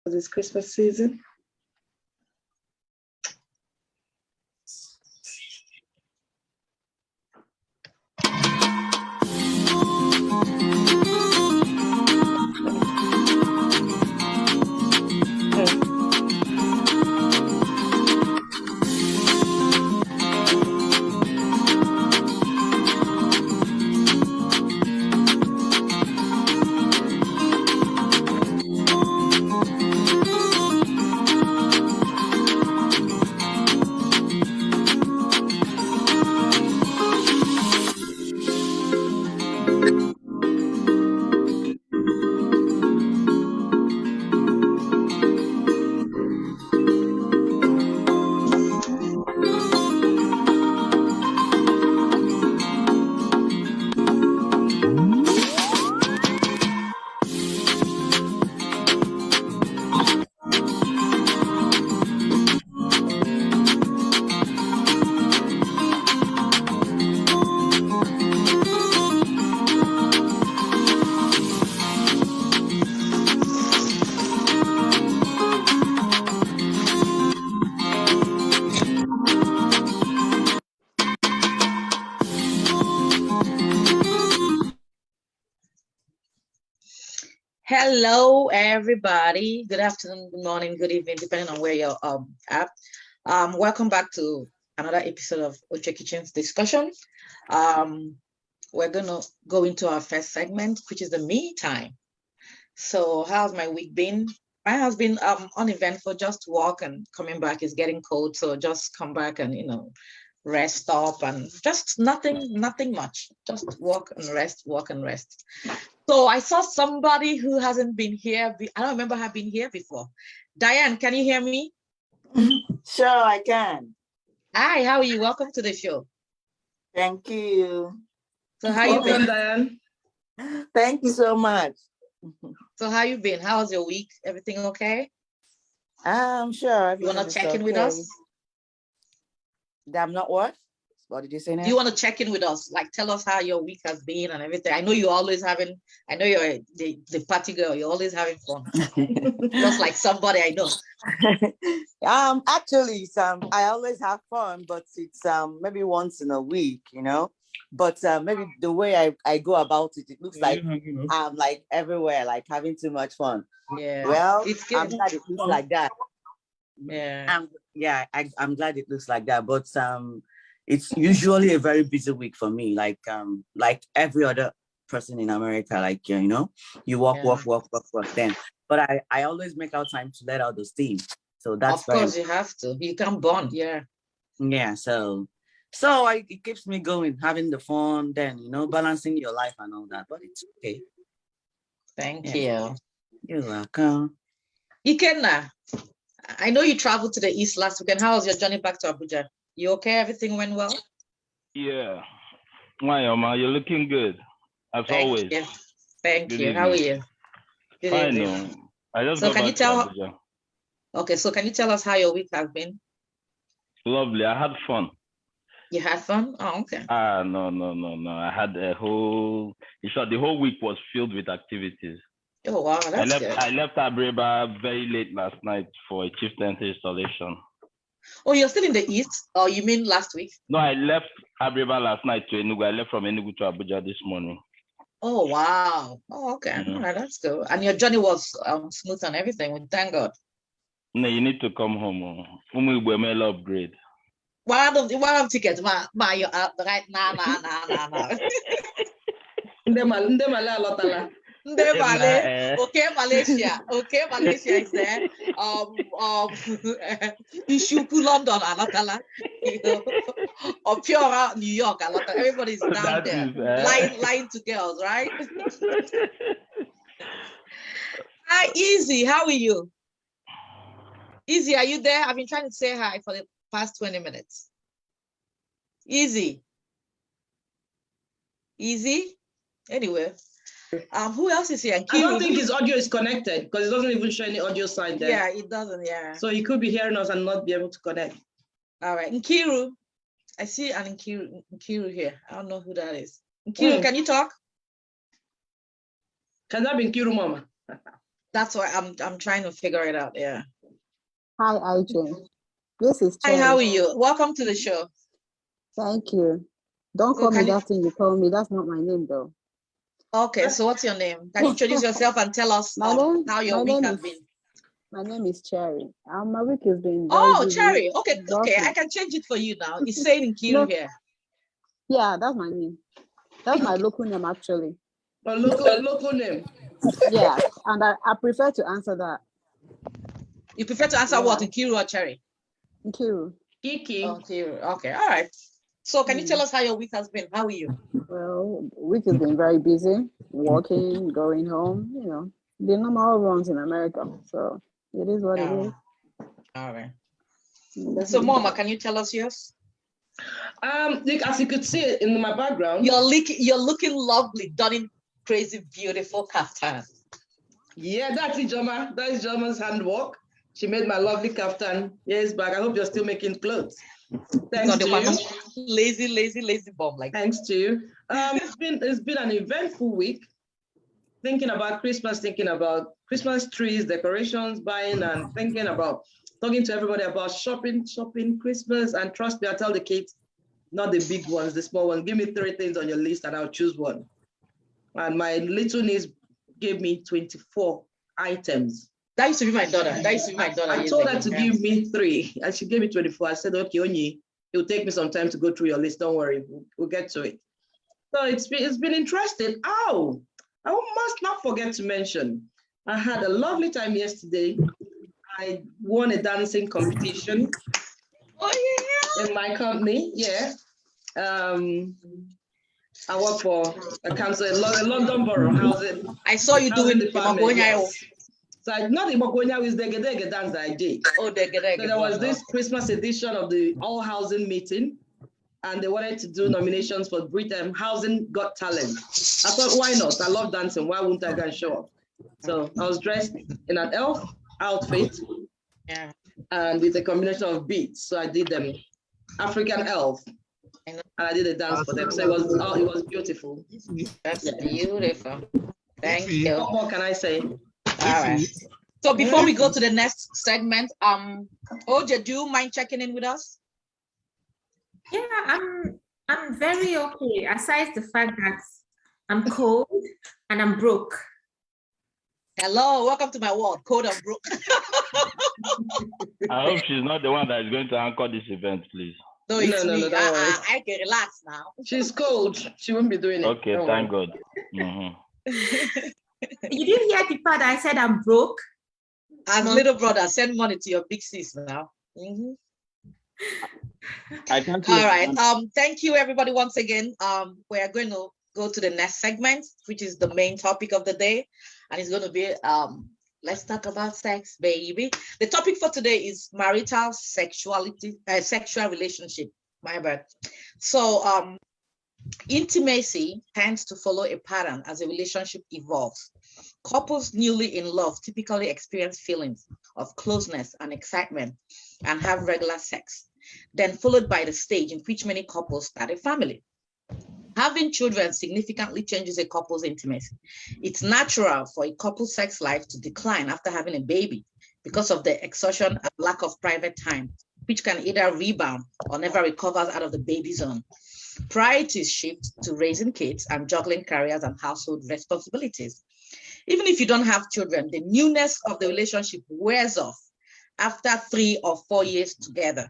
for this Christmas season. Hello, everybody. Good afternoon, good morning, good evening, depending on where you're at. Welcome back to another episode of Oche Kitchen's discussion. We're gonna go into our first segment, which is the me time. So, how's my week been? Mine has been uneventful, just walk and coming back. It's getting cold, so just come back and rest up and just nothing much. Just walk and rest, walk and rest. So I saw somebody who hasn't been here. I don't remember her being here before. Diane, can you hear me? Sure, I can. Hi, how are you? Welcome to the show. Thank you. So how you been, Diane? Thank you so much. So how you been? How's your week? Everything okay? I'm sure. You want to check in with us? I'm not what? What did you say now? Do you want to check in with us? Like, tell us how your week has been and everything. I know you're always having, I know you're the party girl. You're always having fun. Just like somebody I know. Actually, I always have fun, but it's maybe once in a week, But maybe the way I go about it, it looks like I'm like everywhere, like having too much fun. Yeah. Well, It's good. I'm glad it looks like that. Yeah. I'm glad it looks like that. But it's usually a very busy week for me, like every other person in America, like you work then. But I always make out time to let out the steam. So that's of course you have to. You can bond, yeah. Yeah, so it keeps me going, having the fun, then balancing your life and all that. But it's okay. Thank you. You're welcome. Ikenna, I know you traveled to the East last weekend. How was your journey back to Abuja? You okay? Everything went well? Yeah. Mayoma, you're looking good, as always. You. Thank good you. Evening. How are you? Good Fine, evening. I just so got back to Abuja. Okay, so can you tell us how your week has been? Lovely. I had fun. You had fun? Oh, okay. No. I had a whole, in short, the whole week was filled with activities. Oh, wow, that's good. I left Abreba very late last night for a chieftaincy installation. Oh, you're still in the East? Or you mean last week? No, I left Abreba last night to Enugu. I left from Enugu to Abuja this morning. Oh, wow. Oh, okay. Mm-hmm. All right, that's good. And your journey was smooth and everything. We thank God. No, you need to come home. Umu upgrade. One of tickets, my right now. Okay, Malaysia. Okay, Malaysia is there. Ishuku, London, Alatala. Or Pura, New York, Alatala. Everybody's down there. Lying to girls, right? Hi, Easy. How are you? Easy, are you there? I've been trying to say hi for the past 20 minutes. Easy. Anyway. Who else is here? I don't think his audio is connected because it doesn't even show any audio sign there. Yeah, it doesn't, yeah. So he could be hearing us and not be able to connect. All right, Nkiru. I see an Nkiru here. I don't know who that is. Nkiru, can you talk? Can that be Nkiru, Mama? That's why I'm trying to figure it out. Yeah. Hi, Oche. This is Hi, Cherry. how are you? Welcome to the show. Thank you. Don't So call me can you, that thing you call me. That's not my name, though. okay, so what's your name? Can you introduce yourself and tell us My name, how your my week name has is, been? my name is Cherry. My week has been very Oh, busy. Cherry. Okay, okay, I Lovely. can change it for you now. It's saying Nkiru No, here. yeah, that's my name. That's my Okay. local name, actually. A local name. Yes, and I prefer to answer that. You prefer to answer what, Nkiru or Cherry? Nkiru. Kiki. Oh, Nkiru. Okay, all right. So can you tell us how your week has been? How are you? Well, week has been very busy. Working, going home, the normal runs in America. So it is what it is. All right. So, Mhm. Mama, can you tell us yours? As you could see in my background. You're looking lovely, done in crazy, beautiful kaftan. Yeah, that's Ijoma. That is Ijoma's handwork. She made my lovely kaftan years back. I hope you're still making clothes. Thanks to you. Lazy bomb. Like. Thanks to you. It's been an eventful week. Thinking about Christmas trees, decorations, buying, and thinking about talking to everybody about shopping Christmas. And trust me, I tell the kids, not the big ones, the small ones. Give me 3 things on your list, and I'll choose one. And my little niece gave me 24 items. That used to be my daughter. I told her to give me 3, and she gave me 24. I said, okay, Onyi, it will take me some time to go through your list. Don't worry, we'll get to it. So it's been interesting. Oh, I must not forget to mention, I had a lovely time yesterday. I won a dancing competition. Oh yeah! In my company, yeah. I work for a council, a London Borough housing. I saw you doing the Magonya. Yes. So not the Magonya, with the Gedege dance that I did. Oh, the Gedege. So there was this Christmas edition of the all housing meeting, and they wanted to do nominations for Britain Housing Got Talent. I thought, why not? I love dancing. Why wouldn't I go and show up? So I was dressed in an elf outfit, and with a combination of beads. So I did them African elf, and I did a dance for them. So it was beautiful. That's beautiful. Thank you. What more can I say? All right. So before we go to the next segment, Oche, do you mind checking in with us? Yeah, I'm very okay. Aside the fact that I'm cold and I'm broke. Hello, welcome to my world, cold and broke. I hope she's not the one that is going to anchor this event, please. No, it's me. I can relax now. She's cold. She won't be doing it. Okay, thank God. You didn't hear the part I said I'm broke? And little brother, send money to your big sis now. I can't. All right. Thank you, everybody, once again. We are going to go to the next segment, which is the main topic of the day, and it's going to be let's talk about sex, baby. The topic for today is marital sexual relationship. My bad. So, intimacy tends to follow a pattern as a relationship evolves. Couples newly in love typically experience feelings of closeness and excitement and have regular sex, then followed by the stage in which many couples start a family. Having children significantly changes a couple's intimacy. It's natural for a couple's sex life to decline after having a baby because of the exhaustion and lack of private time, which can either rebound or never recovers out of the baby zone. Priorities shift to raising kids and juggling careers and household responsibilities. Even if you don't have children, the newness of the relationship wears off after 3 or 4 years together.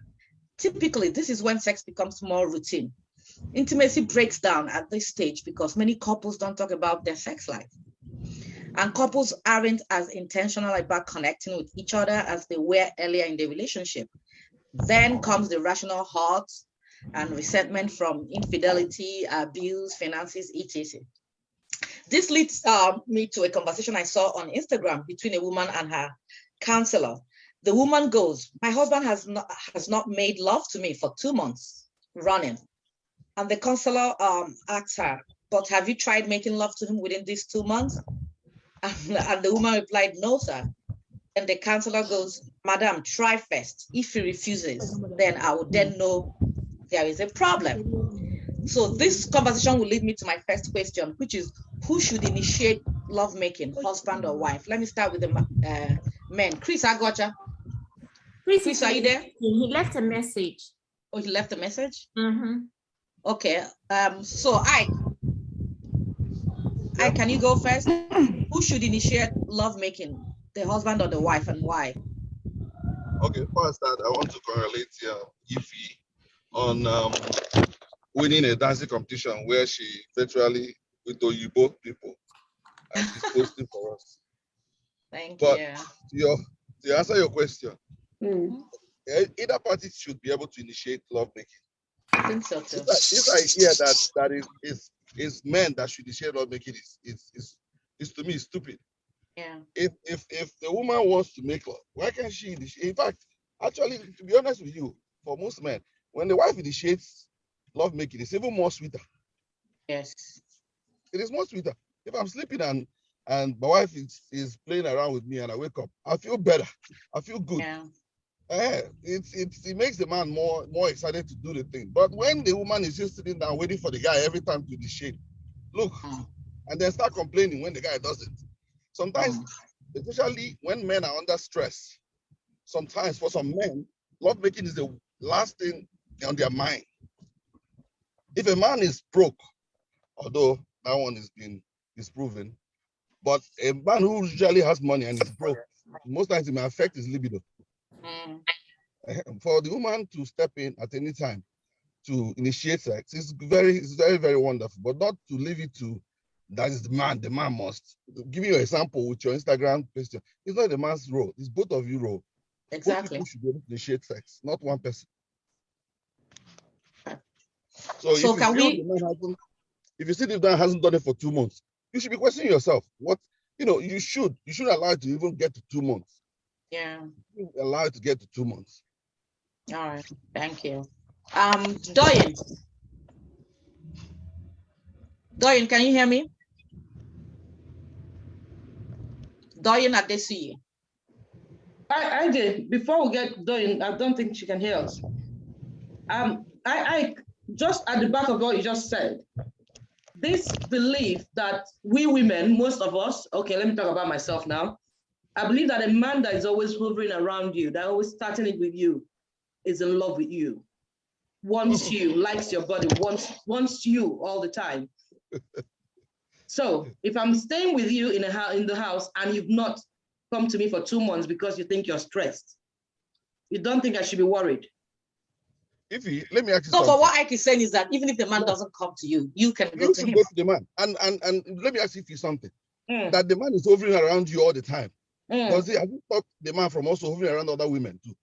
Typically, this is when sex becomes more routine. Intimacy breaks down at this stage because many couples don't talk about their sex life. And couples aren't as intentional about connecting with each other as they were earlier in the relationship. Then comes the rational hurt and resentment from infidelity, abuse, finances, etc. This leads me to a conversation I saw on Instagram between a woman and her counselor. The woman goes, "My husband has not made love to me for 2 months running." And the counselor asks her, "But have you tried making love to him within these 2 months?" And the woman replied, "No, sir." And the counselor goes, "Madam, try first. If he refuses, then I will then know there is a problem." So this conversation will lead me to my first question, which is, who should initiate lovemaking, husband or wife? Let me start with the men. Chris, I gotcha. Chris, are you there? He left a message. Oh, he left a message? Mm-hmm. Okay. So Ike, can you go first? Who should initiate lovemaking, the husband or the wife, and why? Okay, first that I want to correlate Ify on winning a dancing competition where she virtually with the Oyibo people and she's posting for us. Thank But you. To answer your question, either party should be able to initiate lovemaking. I think so too. This idea that is men that should initiate lovemaking is to me stupid. Yeah. If the woman wants to make love, why can't she initiate? In fact, actually, to be honest with you, for most men, when the wife initiates lovemaking, it's even more sweeter. Yes. It is more sweeter. If I'm sleeping and my wife is playing around with me and I wake up, I feel better. I feel good. Yeah. It makes the man more excited to do the thing. But when the woman is just sitting down waiting for the guy every time to initiate, look, and then start complaining when the guy doesn't. Sometimes, especially when men are under stress, sometimes for some men, lovemaking is the last thing on their mind. If a man is broke, although that one is proven, but a man who usually has money and is broke, most times it may affect his libido. For the woman to step in at any time to initiate sex is very, very wonderful, but not to leave it to that is the man. The man must. Give you an example with your Instagram question. It's not the man's role. It's both of you role. Exactly. Both people should be able to initiate sex, not one person. So if you see the man hasn't done it for 2 months, you should be questioning yourself. You should allow it to even get to 2 months. Yeah. Allow it to get to 2 months. All right. Thank you. Doyen. Doyen, can you hear me? Doyen Adesi. I did. Before we get Doyen, I don't think she can hear us. I just at the back of what you just said, this belief that we women, most of us, okay, let me talk about myself now. I believe that a man that is always hovering around you, that always starting it with you, is in love with you, wants you, likes your body, wants you all the time. So if I'm staying with you in the house and you've not come to me for 2 months because you think you're stressed, you don't think I should be worried? Let me ask you so something. But what Ike is saying is that even if the man doesn't come to you, you can go to him. Go to the man. And let me ask you something. That the man is hovering around you all the time. Have you stopped the man from also hovering around other women too?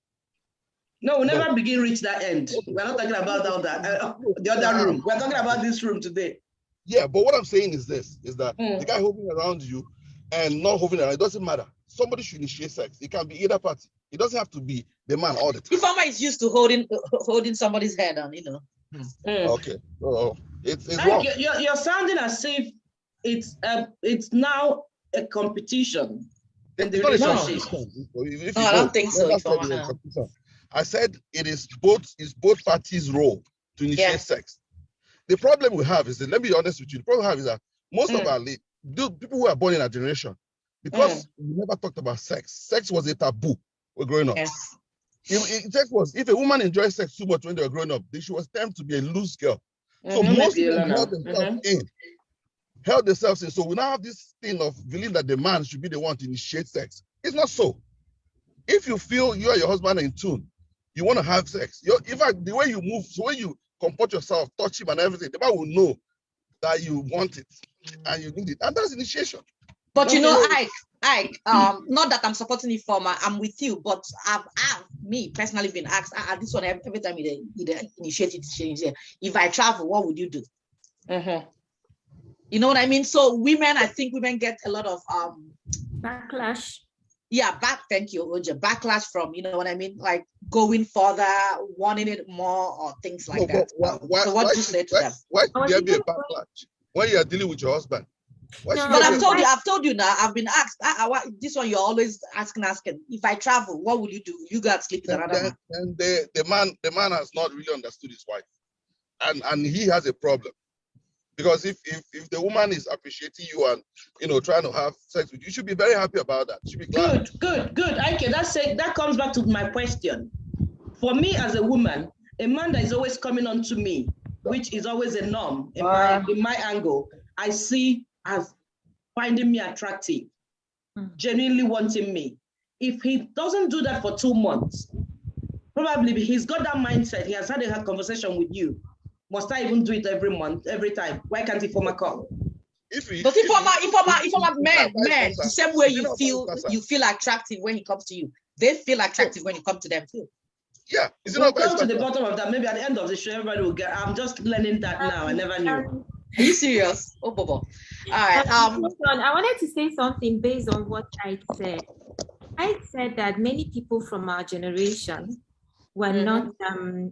No, we never begin reach that end. Okay. We're not talking about the other room. We're talking about this room today. Yeah, but what I'm saying is this, is that the guy hovering around you and not hovering around, it doesn't matter. Somebody should initiate sex. It can be either party. It doesn't have to be the man all the time. If Mama is used to holding somebody's head on, Okay, it's wrong. You're sounding as if it's now a competition in the relationship. I don't think so. I said it is both parties' role to initiate sex. The problem we have is that, let me be honest with you, the problem we have is that most of our people who are born in our generation, because we never talked about sex was a taboo when growing up. Yes. If a woman enjoys sex too much when they were growing up, she was termed to be a loose girl. So most people held themselves in. So we now have this thing of believing that the man should be the one to initiate sex. It's not so. If you feel you and your husband are in tune, you want to have sex. In fact, the way you move, the way you comport yourself, touch him and everything, the man will know that you want it and you need it. And that's initiation. But Ike, not that I'm supporting it for I'm with you, but I've me personally been asked, this one every time you initiate it, if I travel, what would you do? You know what I mean? So I think women get a lot of backlash. Yeah, thank you, Oche. Backlash from, you know what I mean? Like going further, wanting it more, or things like that. So what do you say to them? Why should there be a backlash when you are dealing with your husband? But I've told you now, I've been asked, this one you're always asking. If I travel, what will you do? You got to sleep with another man. And the man has not really understood his wife. And he has a problem. Because if the woman is appreciating you and trying to have sex with you, you should be very happy about that. You should be glad. Good. Okay, that comes back to my question. For me as a woman, a man that is always coming on to me, which is always a norm in my angle, I see as finding me attractive, genuinely wanting me. If he doesn't do that for 2 months, probably he's got that mindset. He has had a conversation with you. Must I even do it every month, every time? Why can't he form a call? Men, the same way you feel attractive when he comes to you, they feel attractive when you come to them too. Yeah, we'll come to the bottom of that. Maybe at the end of the show, everybody will get. I'm just learning that now. I never knew. Are you serious? Oh, Bobo. All right. I wanted to say something based on what I said. I said that many people from our generation were not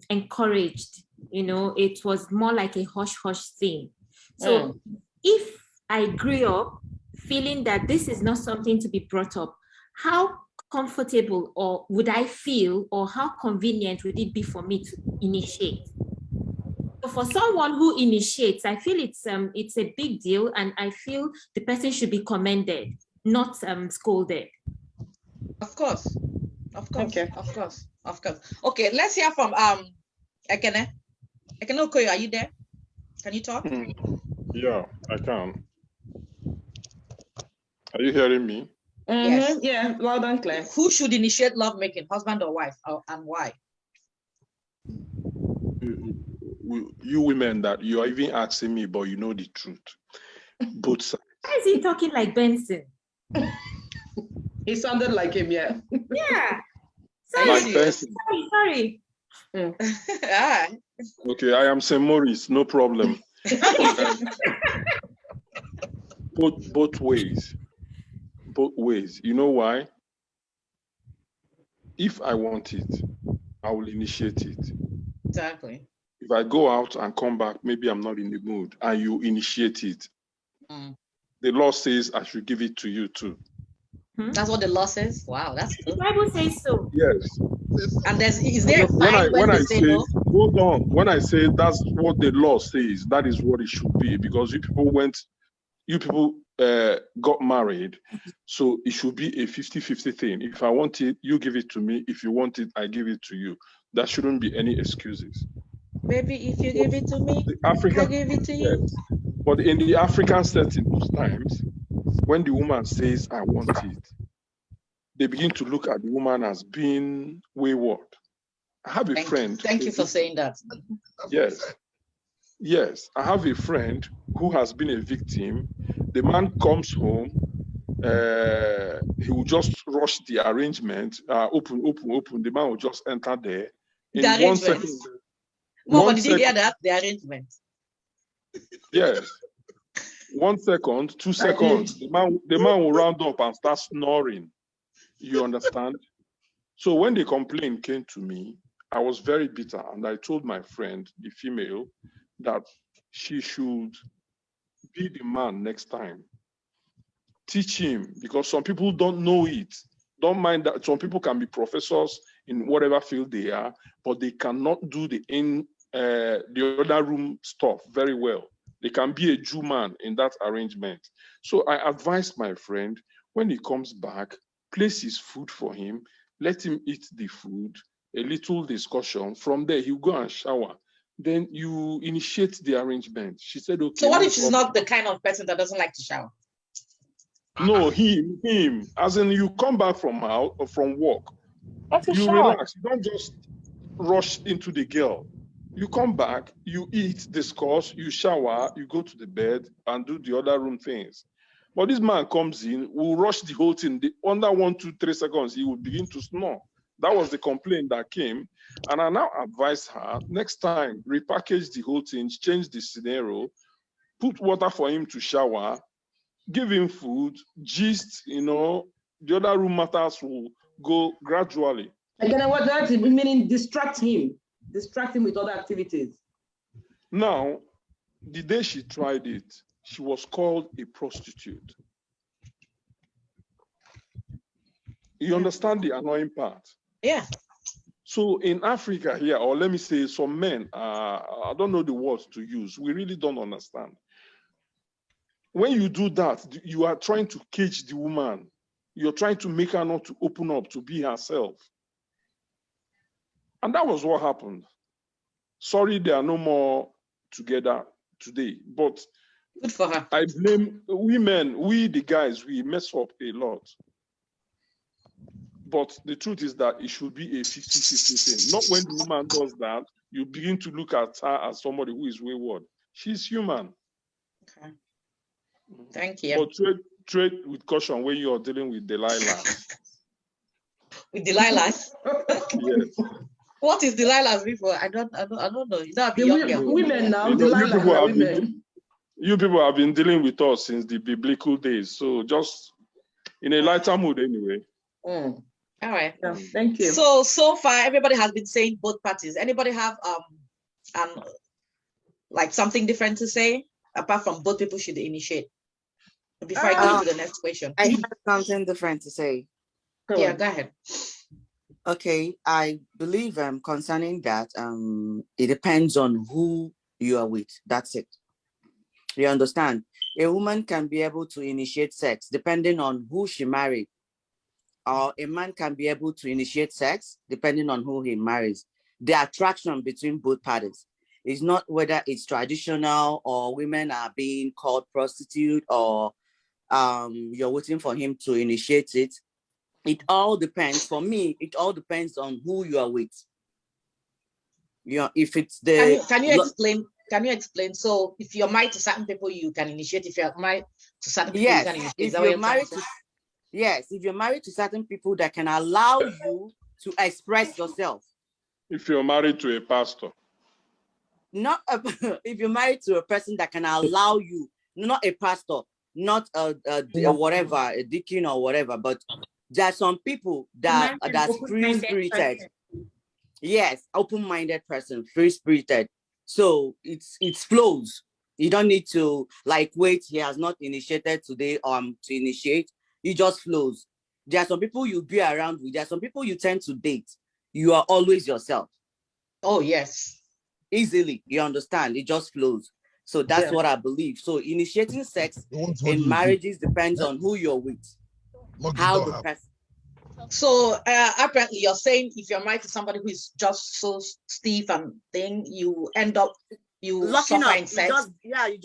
encouraged. It was more like a hush-hush thing. So if I grew up feeling that this is not something to be brought up, how comfortable or would I feel, or how convenient would it be for me to initiate? So for someone who initiates, I feel it's a big deal, and I feel the person should be commended, not scolded. Of course. Okay. Of course. Okay, let's hear from Ekene. Ekene Okoye, are you there? Can you talk? Yeah, I can. Are you hearing me? Yes. Yeah, loud and clear. Who should initiate lovemaking, husband or wife, and why? You women that you are even asking me, but you know the truth. Both sides. Why is he talking like Benson? He sounded like him, yeah. Yeah. Like Benson. Sorry. Okay, I am St. Maurice, no problem. Both ways. You know why? If I want it, I will initiate it. Exactly. If I go out and come back, maybe I'm not in the mood, and you initiate it. The law says I should give it to you too. That's what the law says. Wow, that's good. The Bible says so. Yes. And is there a fine when they say no? Hold on. When I say that's what the law says, that is what it should be, because you people got married, so it should be a 50-50 thing. If I want it, you give it to me. If you want it, I give it to you. There shouldn't be any excuses. Maybe if you give it to me, I give it to you. Yes. But in the African setting, most times, when the woman says, I want it, they begin to look at the woman as being wayward. I have a friend. Thank you for saying that. Yes. I have a friend who has been a victim. The man comes home, he will just rush the arrangement, open. The man will just enter there. In the 1 second. Did you hear that? The arrangement. Yes. 1 second, 2 seconds, the man will round up and start snoring. You understand? So when the complaint came to me, I was very bitter, and I told my friend, the female, that she should be the man next time. Teach him, because some people don't know it. Don't mind that some people can be professors in whatever field they are, but they cannot do the other room stuff very well. They can be a Jew man in that arrangement. So I advised my friend, when he comes back, place his food for him, let him eat the food, a little discussion. From there, he'll go and shower. Then you initiate the arrangement. She said, okay. So what if she's not the kind of person that doesn't like to shower? No, him. As in, you come back from work, you relax. You don't just rush into the girl. You come back, you eat, discuss, you shower, you go to the bed and do the other room things. But this man comes in, will rush the whole thing. Under 1, 2, 3 seconds, he will begin to snore. That was the complaint that came. And I now advise her, next time, repackage the whole thing, change the scenario, put water for him to shower, give him food, gist, the other room matters will go gradually. Again, what that meaning? Distract him with other activities. Now, the day she tried it, she was called a prostitute. You understand the annoying part? Yeah. So in Africa here, or let me say some men, I don't know the words to use, we really don't understand. when you do that, you are trying to cage the woman. You're trying to make her not to open up, to be herself. And that was what happened. Sorry, they are no more together today. But good for her. I blame women, we the guys, we mess up a lot. But the truth is that it should be a 50-50 thing. Not when the woman does that, you begin to look at her as somebody who is wayward. She's human. Okay. Thank you. But tread with caution when you are dealing with Delilah. With Delilah? Yes. What is Delilah before? I don't know. Women now, Delilah are women. You people have been dealing with us since the biblical days. So just in a lighter mood anyway. All right. Yeah, thank you. So far, everybody has been saying both parties. Anybody have like something different to say? Apart from both people should initiate. Before I go to the next question. I have something different to say. Go ahead. Okay, I believe concerning that, it depends on who you are with. That's it. You understand? A woman can be able to initiate sex depending on who she married. Or a man can be able to initiate sex depending on who he marries. The attraction between both parties is not whether it's traditional or women are being called prostitute or you're waiting for him to initiate it. It all depends. For me, it all depends on who you are with. You know, if it's the Can you explain? So if you're married to certain people, you can initiate. If you're married to certain people, yes, you can initiate. if you're married to, yes, if you're married to certain people that can allow you to express yourself. If you're married to a pastor. Not if you're married to a person that can allow you, not a pastor, not a whatever, a deacon or whatever, but there are some people that's free-spirited. Yes, open-minded person, free-spirited. So it flows. You don't need to like wait. He has not initiated today to initiate. It just flows. There are some people you be around with. There are some people you tend to date. You are always yourself. Oh yes, easily. You understand? It just flows. So that's what I believe. So initiating sex in marriages depends on who you're with. How the person. So apparently you're saying if you're married to somebody who is just so stiff and thing, you end up locking up. Sex. You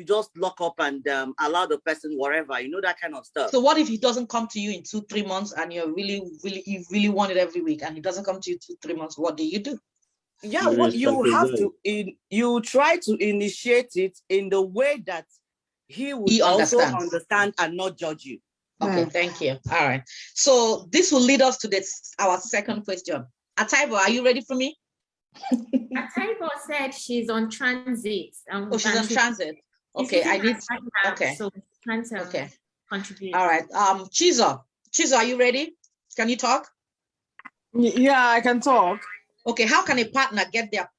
just lock up and allow the person whatever, that kind of stuff. So what if he doesn't come to you in 2-3 months and you really want it every week and he doesn't come to you 2-3 months? What do you do? Yeah, what you have to you try to initiate it in the way that he will also understand and not judge you. Okay, thank you. All right. So this will lead us to our second question. Ataibo, are you ready for me? Ataibo said she's on transit. She's on transit. Okay, I need. Okay. So contribute. All right. Chizo, are you ready? Can you talk? Yeah, I can talk. Okay, how can a partner get their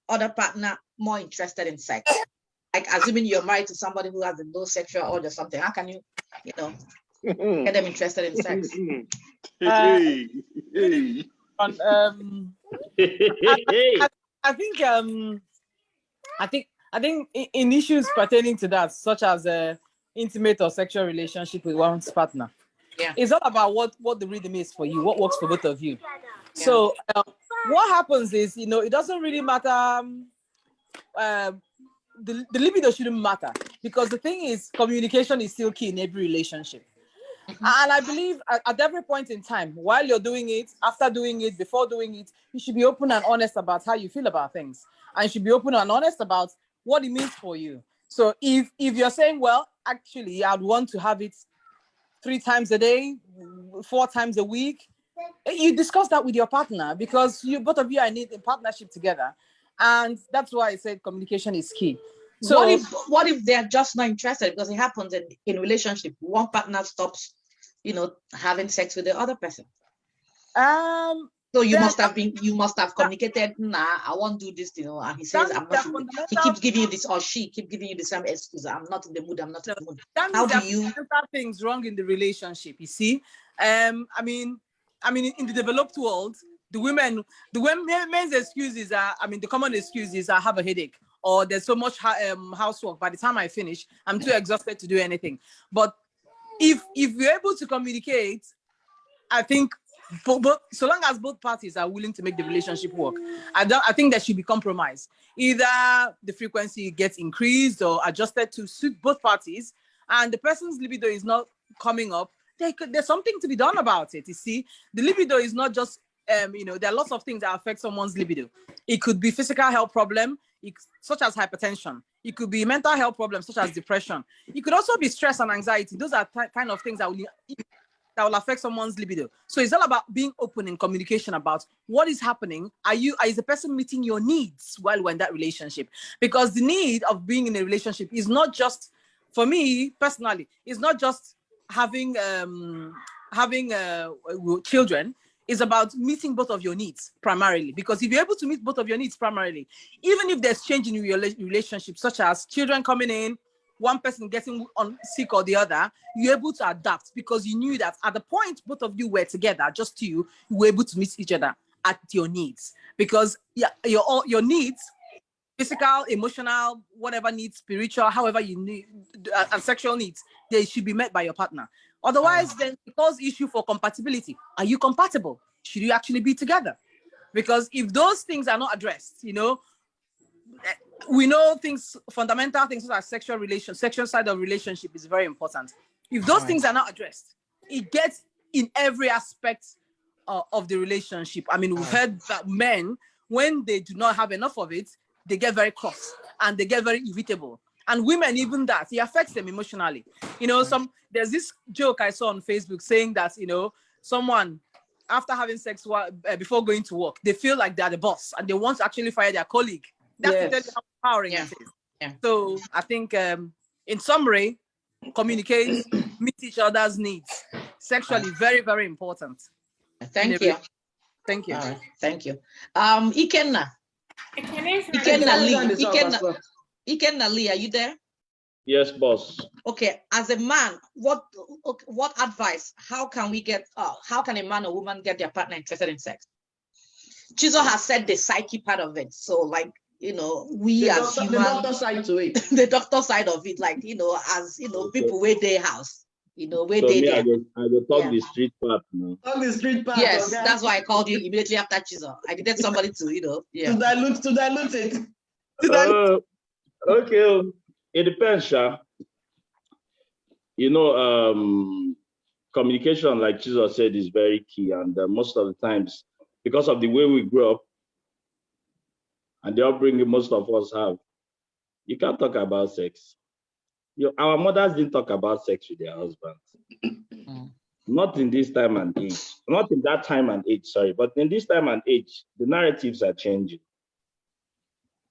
other partner more interested in sex? Like assuming you're married to somebody who has a low sexual urge or something, how can you get them interested in sex? I think in issues pertaining to that, such as intimate or sexual relationship with one's partner, it's all about what the rhythm is for you, what works for both of you. Yeah. So what happens is, it doesn't really matter. The libido shouldn't matter, because the thing is, communication is still key in every relationship. Mm-hmm. And I believe at every point in time, while you're doing it, after doing it, before doing it, you should be open and honest about how you feel about things. And you should be open and honest about what it means for you. So if you're saying, well, actually, I'd want to have it 3 times a day, 4 times a week, you discuss that with your partner, because both of you are in partnership together. And that's why I said communication is key. So what if they're just not interested? Because it happens in relationship, one partner stops, having sex with the other person. So you must have communicated, nah, I won't do this, and he says, I'm not. He keeps giving you this, or she keeps giving you the same excuse. I'm not in the mood. I'm not in the mood. How do you? Things wrong in the relationship? You see, I mean, in the developed world, the men's excuses are, the common excuse is I have a headache, or there's so much housework. By the time I finish, I'm too exhausted to do anything. But if you're able to communicate, I think so long as both parties are willing to make the relationship work, I think there should be compromise. Either the frequency gets increased or adjusted to suit both parties, and the person's libido is not coming up. There's something to be done about it. You see, the libido is not just there are lots of things that affect someone's libido. It could be physical health problem, such as hypertension. It could be mental health problems, such as depression. It could also be stress and anxiety. Those are kind of things that will affect someone's libido. So it's all about being open in communication about what is happening. Is the person meeting your needs while we're in that relationship? Because the need of being in a relationship is not just, for me personally, it's not just having children. Is about meeting both of your needs primarily, because if you're able to meet both of your needs primarily, even if there's change in your relationship, such as children coming in, one person getting sick or the other, you're able to adapt because you knew that at the point both of you were together, just you were able to meet each other at your needs, because your needs, physical, emotional, whatever needs, spiritual, however you need, and sexual needs, they should be met by your partner. Otherwise, then it causes issue for compatibility. Are you compatible? Should you actually be together? Because if those things are not addressed, we know things, fundamental things such as sexual side of relationship is very important. If those things are not addressed, it gets in every aspect of the relationship. I mean, we've heard that men, when they do not have enough of it, they get very cross and they get very irritable. And women, even that, it affects them emotionally. There's this joke I saw on Facebook saying that, someone, after having sex before going to work, they feel like they're the boss and they want to actually fire their colleague. That's how empowering it is. Yeah. So I think, in summary, communicate, meet each other's needs. Sexually, very, very important. Thank you. Thank you. All right. Thank you. Ikenna Lee, are you there? Yes, boss. Okay, as a man, what advice? How can a man or woman get their partner interested in sex? Chizo has said the psyche part of it. So, we as humans, the doctor side to it, the doctor side of it, people where they house, where so they me, there. I will talk the street part now. Talk the street part. Yes, okay? That's why I called you immediately after Chizo. I needed somebody to, to dilute it. Okay, it depends, Sha. Communication, like Jesus said, is very key, and most of the times, because of the way we grew up and the upbringing most of us have, you can't talk about sex. Our mothers didn't talk about sex with their husbands. Not in this time and age. Not in that time and age, sorry. But in this time and age, the narratives are changing.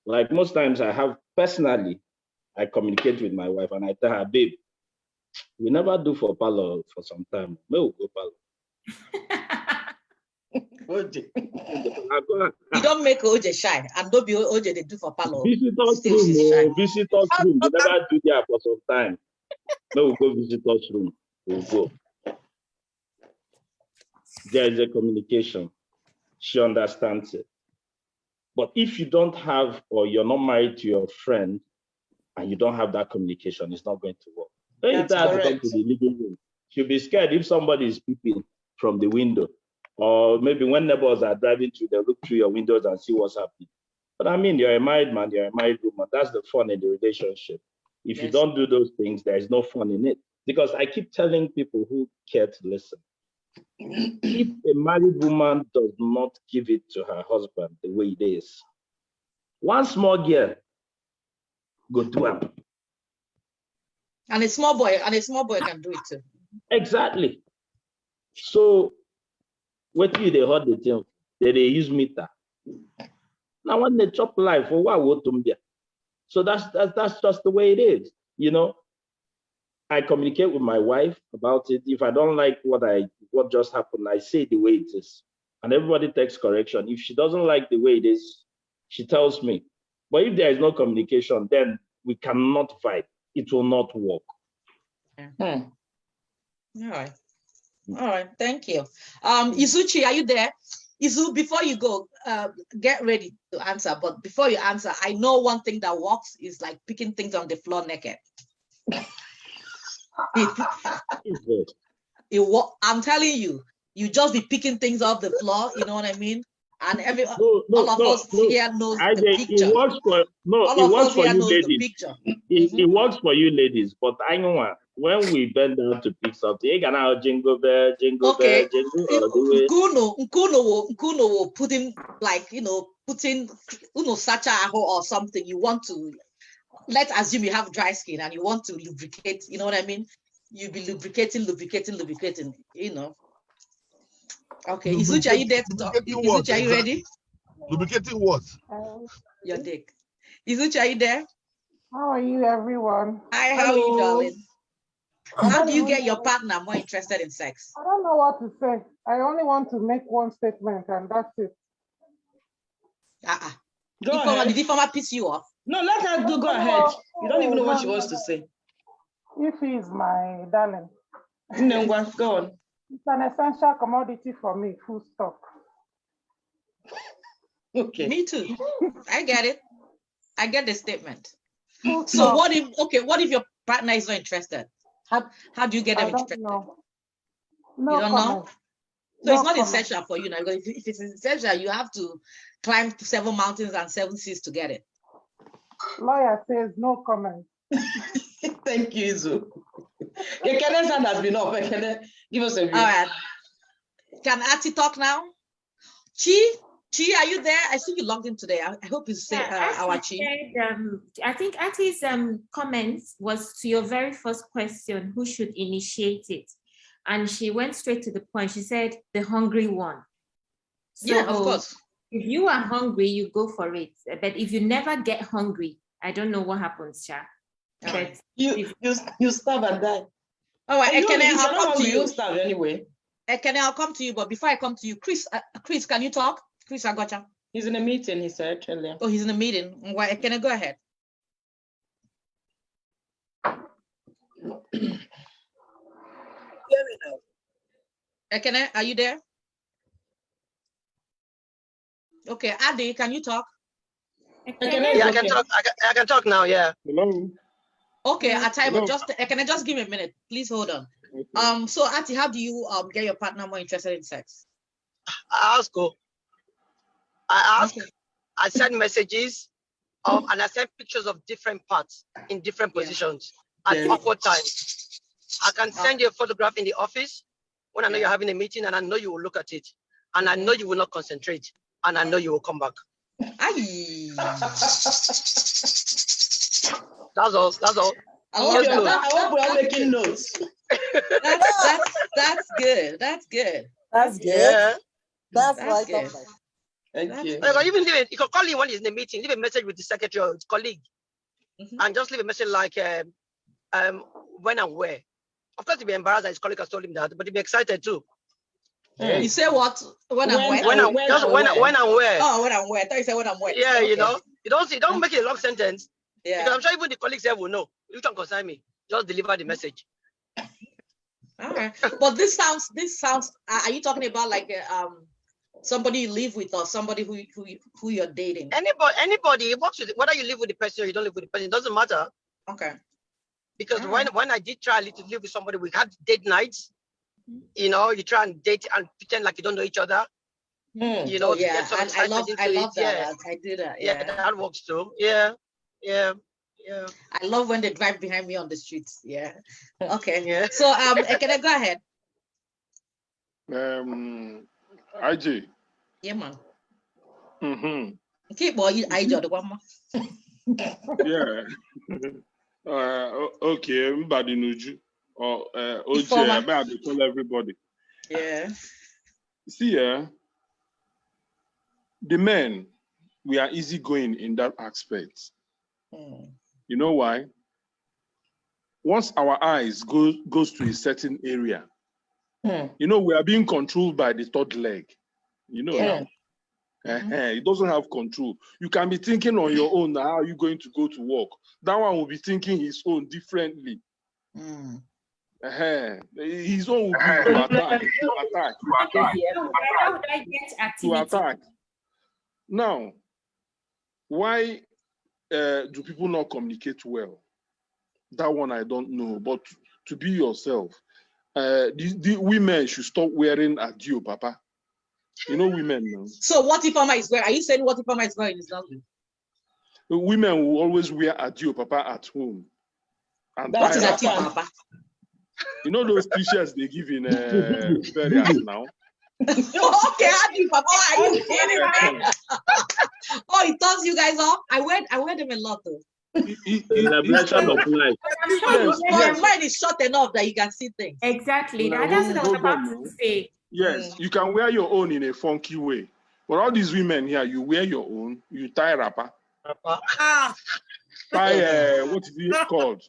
Like most times I communicate with my wife and I tell her, babe, we never do for parlor for some time. No, go parlor. You don't make Oche shy, and don't be Oche they do for parlor. Visitors room, they never do there for some time. No, we'll go visitors room. We'll go. There is a communication. She understands it. But if you don't have, or you're not married to your friend, and you don't have that communication, it's not going to work. That's correct. To come to the living room. She'll be scared if somebody is peeping from the window. Or maybe when neighbors are driving through, they look through your windows and see what's happening. But I mean, you're a married man, you're a married woman. That's the fun in the relationship. If you don't do those things, there is no fun in it. Because I keep telling people who care to listen, if a married woman does not give it to her husband the way it is, one small girl go do it. And a small boy can do it too. Exactly. So what you they heard the thing, they use meter. Now when they chop life, for what would be? So that's just the way it is. I communicate with my wife about it. If I don't like what just happened, I say the way it is. And everybody takes correction. If she doesn't like the way it is, she tells me. But if there is no communication, then we cannot vibe. It will not work. All right. Thank you. Isuchi, are you there? Izu, before you go, get ready to answer. But before you answer, I know one thing that works is like picking things on the floor naked. I'm telling you, you just be picking things off the floor. You know what I mean? And all of us here knows the picture. It works for you ladies. It works for you ladies, but I know when we bend down to pick something, you can now jingle bell, jingle bell, jingle all the way. Nkuno will put him like putting sacha or something. You want to, let's assume you have dry skin and you want to lubricate. You know what I mean? You be lubricating. Okay, Izuchi, are you there to talk? Izuchi, are you ready? Lubricating what? Your dick. Izuchi, are you there? How are you, everyone? Hi, how are you, darling? How do you get your partner more interested in sex? I don't know what to say. I only want to make one statement, and that's it. Go ahead. Did the former piss you off? No, let her go ahead. You don't even know what she wants to say. If he is my darling. No, go on. It's an essential commodity for me, full stop. Okay. Me too. I get it. I get the statement. So what if your partner is not interested? How do you get them interested? No, you don't comment. know? So it's not essential for you now, because if it's essential, you have to climb 7 mountains and 7 seas to get it. Lawyer says no comment. Thank you, Izu. Ekene's hand has been up. Ekene, give us a view. All right. Can Ati talk now? Chi, are you there? I see you logged in today. I hope you say our Chi. I think Ati's comments was to your very first question, who should initiate it? And she went straight to the point. She said, the hungry one. So yeah, of course. If you are hungry, you go for it. But if you never get hungry, I don't know what happens, Cha. But you starve and die. All right, Ekene, I'll come to you. You starve anyway. Ekene, I'll come to you. But before I come to you, Chris, can you talk? Chris, I gotcha. He's in a meeting, he said earlier. Oh, he's in a meeting. Why? Ekene, go ahead. Ekene, are you there? Okay, Adi, can you talk? Yeah, I can talk. I can talk now. Yeah. Hello. Okay, Ataibo, can I just give me a minute? Please hold on. Okay. So Ati, how do you get your partner more interested in sex? I ask. I ask. Okay. I send messages, and I send pictures of different parts in different positions at awkward times. I can send you a photograph in the office when I know you're having a meeting, and I know you will look at it, and I know you will not concentrate, and I know you will come back. That's all. I hope we're all making notes. That's good. That's good. That's good. Yeah. That's right. Good. Thank you. Even you can call him when he's in the meeting. Leave a message with the secretary or his colleague, and just leave a message like when and where. Of course, he'll be embarrassed that his colleague has told him that, but he'll be excited too. You say what? When and where? When and where. Oh, when and where. I thought you said when and where. Yeah, okay. You don't make it a long sentence. Yeah. Because I'm sure even the colleagues here will know. You don't concern me. Just deliver the message. All right. But this sounds. Are you talking about like somebody you live with or somebody who you're dating? Anybody. Whether you live with the person or you don't live with the person, it doesn't matter. Okay. Because when I did try to live with somebody, we had date nights. You try and date and pretend like you don't know each other. Yeah, I love that. Yeah. I do that. Yeah, that works too. Yeah. I love when they drive behind me on the streets. Yeah. Okay. Yeah. So can I go ahead? IJ. Yeah, man. Mm-hmm. Okay, boy, IJ the one more. Yeah. Okay, everybody knows you. Oche, I better tell everybody. Yeah. See, the men, we are easygoing in that aspect. You know why? Once our eyes goes to a certain area, we are being controlled by the third leg. Now. It doesn't have control. You can be thinking on your own, how are you going to go to work? That one will be thinking his own differently. His own will be to attack. How would I get activity? To attack. Now, why do people not communicate well? That one I don't know. But to be yourself, the women should stop wearing adieu, Papa. You know women now. So what if Mama is wearing? Are you saying what if Mama is wearing is not good? Women will always wear adieu, Papa, at home. And What is adieu, Papa? You know those t-shirts they give in burials now? Okay, adieu, Papa. Are you kidding me? Oh, it turns you guys off. I wear them a lot though. Celebration of life. Your mind is short enough that you can see things. Exactly. That's what I was about to say. Yes, you can wear your own in a funky way. But all these women here, you wear your own, you tie wrapper. Tie, what is it called?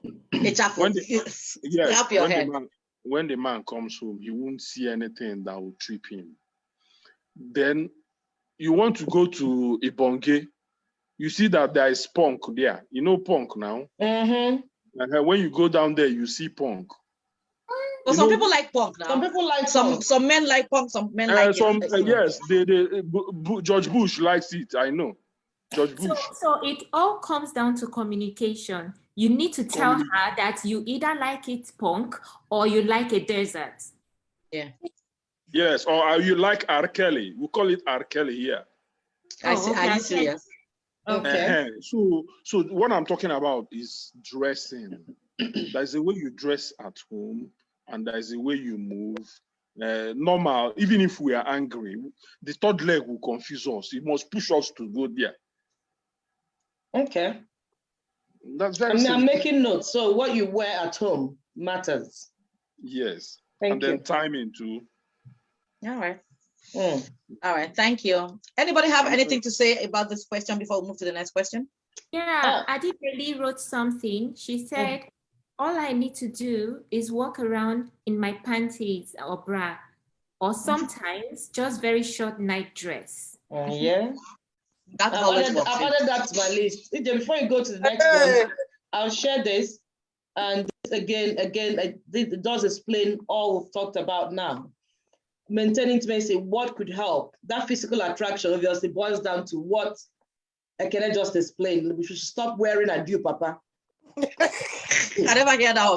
When the man comes home, he won't see anything that will trip him. Then you want to go to Ibonge, you see that there is punk there. You know punk now? Mm-hmm. When you go down there, you see punk. But some people like punk now. Some people like some men like punk, some men like it. Yes, George Bush likes it, I know. George Bush. So it all comes down to communication. You need to tell her that you either like it punk or you like a desert. Yeah. Yes, or you like R. Kelly. We call it R. Kelly here. Are you serious? Okay. So what I'm talking about is dressing. There's a way you dress at home, and there's a way you move. Normal, even if we are angry, the third leg will confuse us. It must push us to go there. Okay. That's very I'm making notes. So what you wear at home matters. Yes. Thank and you. then timing too. All right. All right. Thank you. Anybody have anything to say about this question before we move to the next question? Yeah, Adibeli wrote something. She said, all I need to do is walk around in my panties or bra, or sometimes just very short night dress. Yeah. That's I've added that to my list. Before you go to the next one, I'll share this. And this again, it does explain all we've talked about now. Maintaining intimacy, what could help? That physical attraction obviously boils down to what can I just explain? We should stop wearing adieu, Papa. I never hear that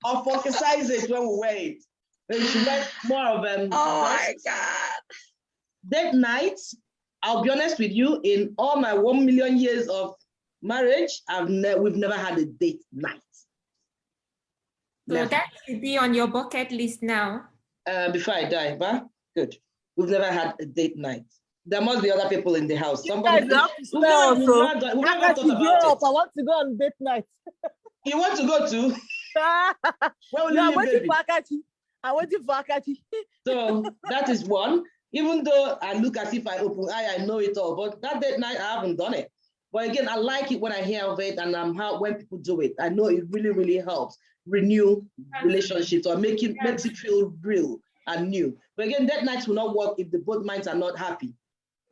Or focus it when we wear it. We should wear more of them. Oh my God. That night, I'll be honest with you, in all my 1 million years of marriage, we've never had a date night. So that should be on your bucket list now. Before I die, but good. We've never had a date night. There must be other people in the house. Somebody I want to go on date night. You want to go to? Where will I'm waiting for Akachi. So that is one. Even though I look as if I open eye, I know it all. But that date night, I haven't done it. But again, I like it when I hear of it, and when people do it. I know it really, really helps renew relationships or makes it feel real and new. But again, that night will not work if the both minds are not happy.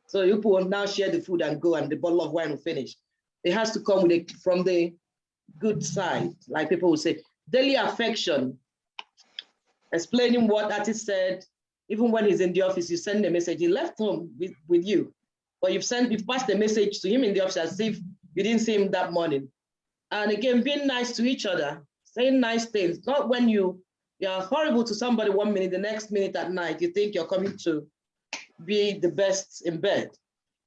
So you will now share the food and go, and the bottle of wine will finish. It has to come from the good side, like people will say. Daily affection, explaining what artist said. Even when he's in the office, you send a message. He left home with you, but you've passed a message to him in the office as if you didn't see him that morning. And again, being nice to each other, saying nice things. Not when you're horrible to somebody 1 minute, the next minute at night, you think you're coming to be the best in bed.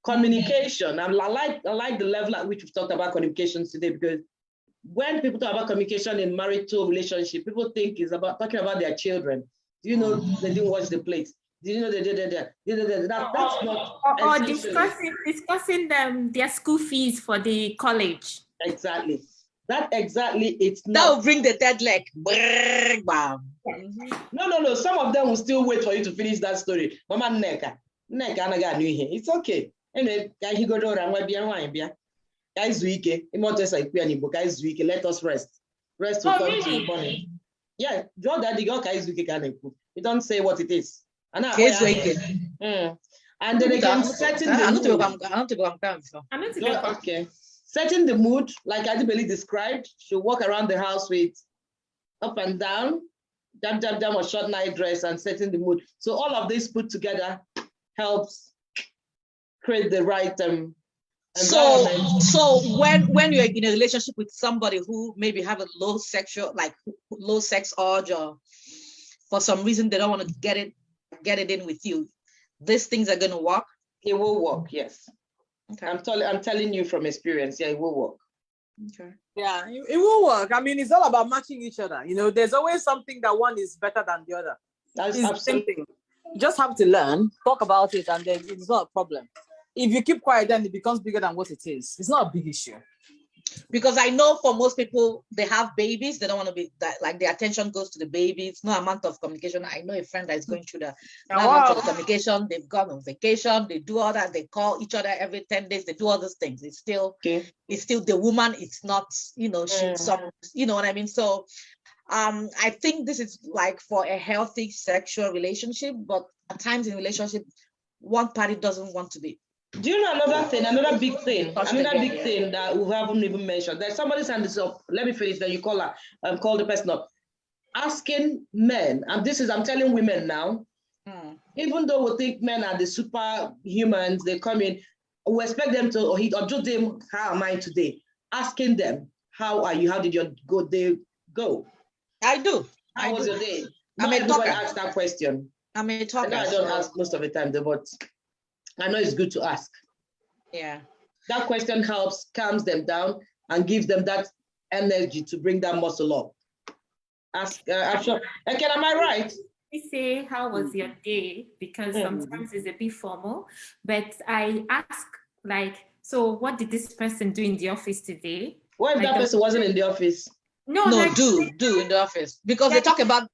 Communication. I like the level at which we've talked about communication today, because when people talk about communication in marital relationship, people think it's about talking about their children. Do you know they didn't wash the plates? Do you know they did that? That's not. Or discussing their school fees for the college. Exactly. It's not. That will bring the third leg. No. Some of them will still wait for you to finish that story. Mama Neka, it's okay. Anyway, guys, you go to guys, let us rest. Rest will come to the morning. Yeah, draw that the guys we don't say what it is. And then again, setting the mood. Okay. Setting the mood, like Adibeli described, she'll walk around the house with up and down, jam, or short night dress, and setting the mood. So all of this put together helps create the right So when you're in a relationship with somebody who maybe have a low sex urge, or for some reason they don't want to get it in with you, these things are going to work. It will work, yes. Okay. I'm telling you from experience. Yeah, it will work. Okay. Yeah, it will work. I mean, it's all about matching each other. You know, there's always something that one is better than the other. That's it's the same thing. You just have to learn, talk about it, and then it's not a problem. If you keep quiet, then it becomes bigger than what it is. It's not a big issue. Because I know for most people, they have babies. They don't want to be that, like their attention goes to the babies. No amount of communication. I know a friend that is going through that. No amount of communication. They've gone on vacation. They do all that. They call each other every 10 days. They do all those things. It's still the woman. It's not, she's some, you know what I mean? So I think this is like for a healthy sexual relationship, but at times in relationship, one party doesn't want to be. Do you know another big thing that we haven't even mentioned? There's somebody's hand is up. Let me finish. Then you call her, call the person up. Asking men, and I'm telling women now. Even though we think men are the superhumans, they come in, we expect them to or judge them. How am I today? Asking them, how are you? How did your day go? I do. How was your day? I'm a talker. Ask that question. I'm a talker. I don't ask most of the time, but I know it's good to ask. Yeah. That question helps, calms them down, and gives them that energy to bring that muscle up. Ask, I'm sure. Okay, am I right? We say, how was your day? Because sometimes it's a bit formal, but I ask, like, so what did this person do in the office today? What if that person wasn't in the office? No, do in the office, because they talk about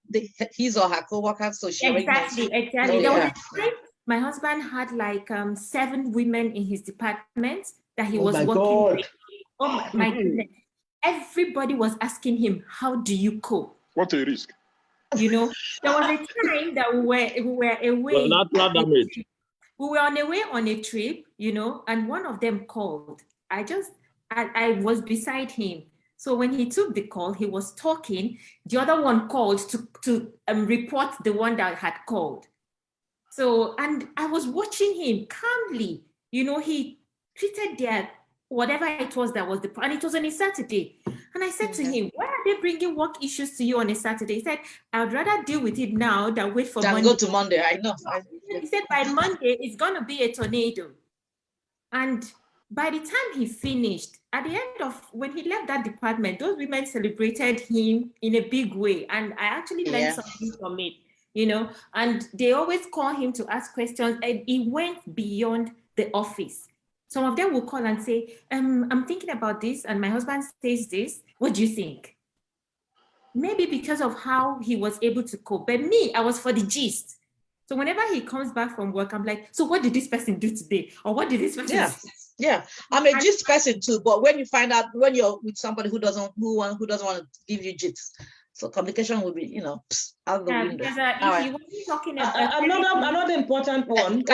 his or her co-workers, so she exactly. There was a time my husband had like 7 women in his department that he was working with. Oh my goodness. Everybody was asking him, how do you cope? What a risk. You know, there was a time that we were away. We were on a trip, and one of them called. I was beside him. So when he took the call, he was talking. The other one called to report the one that had called. So, and I was watching him calmly. He treated their, whatever it was that was and it was on a Saturday. And I said to him, why are they bringing work issues to you on a Saturday? He said, I'd rather deal with it now than wait for Monday. Go to Monday, I know. He said, by Monday, it's going to be a tornado. And by the time he finished, at the end of, when he left that department, those women celebrated him in a big way. And I actually learned something from it. And they always call him to ask questions, and he went beyond the office. Some of them will call and say, I'm thinking about this, and my husband says this. What do you think? Maybe because of how he was able to cope. But me, I was for the gist. So whenever he comes back from work, I'm like, so what did this person do today? Or what did this person do? Yeah, I'm a gist person too. But when you find out, when you're with somebody who doesn't want to give you gist, so communication will be, out the window. Because if you were talking about another important one.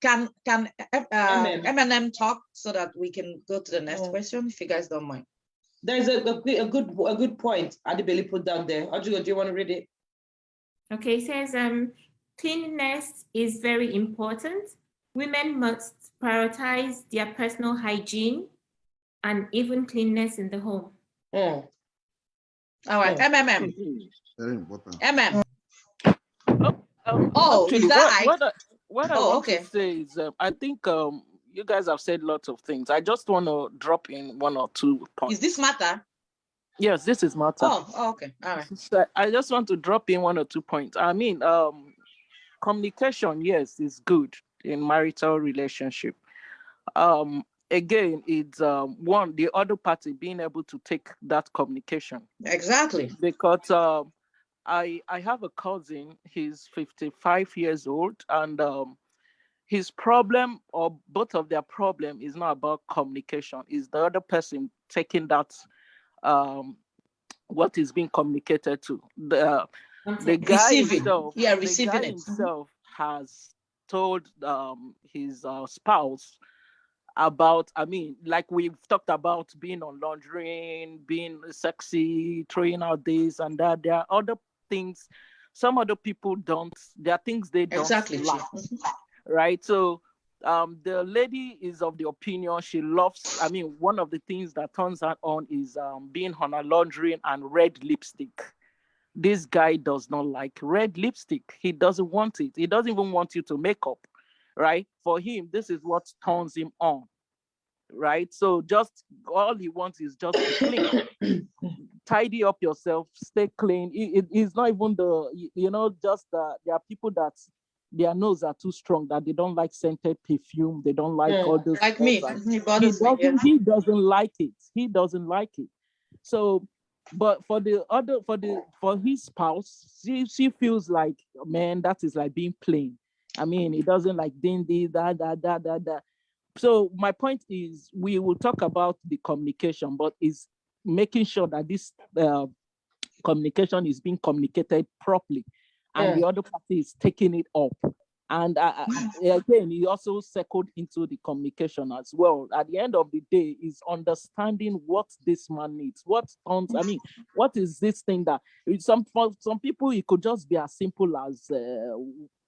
Can M&M talk so that we can go to the next question, if you guys don't mind? There's a good point Adibeli put down there. Ojugo, do you want to read it? Okay, it says cleanliness is very important. Women must prioritize their personal hygiene and even cleanliness in the home. All right, MMM. Very important. MM. Actually, is that what I want to say is, I think you guys have said lots of things. I just want to drop in 1 or 2 points. Is this matter? Yes, this is matter. Oh, okay. All right. So I just want to drop in 1 or 2 points. I mean, communication, yes, is good in marital relationship. Again, it's one, the other party being able to take that communication. Exactly. Because I have a cousin, he's 55 years old, and his problem, or both of their problem, is not about communication. It's the other person taking that, what is being communicated to. The guy himself, himself has told his spouse, about, I mean, like we've talked about being on laundering, being sexy, throwing out this and that. There are other things some other people don't. There are things they don't like, right? So the lady is of the opinion she loves, I mean, one of the things that turns her on is being on a laundry and red lipstick. This guy does not like red lipstick. He doesn't want it. He doesn't even want you to make up, right? For him, this is what turns him on, right? So just all he wants is just be clean. Tidy up yourself, stay clean. It's not even just there are people that their nose are too strong, that they don't like scented perfume. They don't like all those. Like me. He doesn't like it. He doesn't like it. So, but for his spouse, she feels like, man, that is like being plain. I mean, it doesn't like dindy, that. So my point is, we will talk about the communication, but is making sure that this communication is being communicated properly, and the other party is taking it up. And again, he also circled into the communication as well. At the end of the day, is understanding what this man needs. What is this thing that for some people it could just be as simple as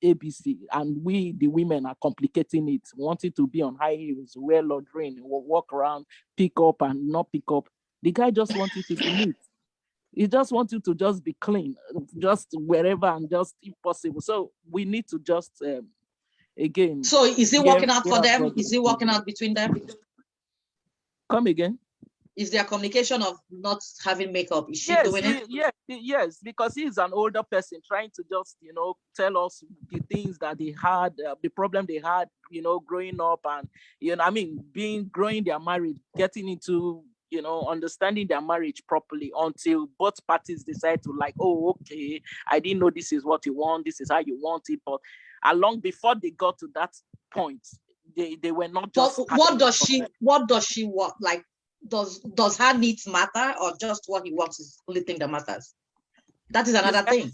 ABC, and we the women are complicating it, wanting to be on high heels, wear laundry, walk around, pick up and not pick up. The guy just wants you to be neat. He just wants you to just be clean, just wherever and just if possible. So we need to just again. So is it working out for them? Is it working out between them? Come again. Is their communication of not having makeup? Is she doing it? Yes, because he's an older person trying to just tell us the things that they had, the problem they had, growing up, and growing their marriage, getting into understanding their marriage properly until both parties decide to like, oh, okay, I didn't know this is what you want, this is how you want it. But along before they got to that point, they were not just. But what does she want? Like, does her needs matter, or just what he wants is the only thing that matters? That is another thing.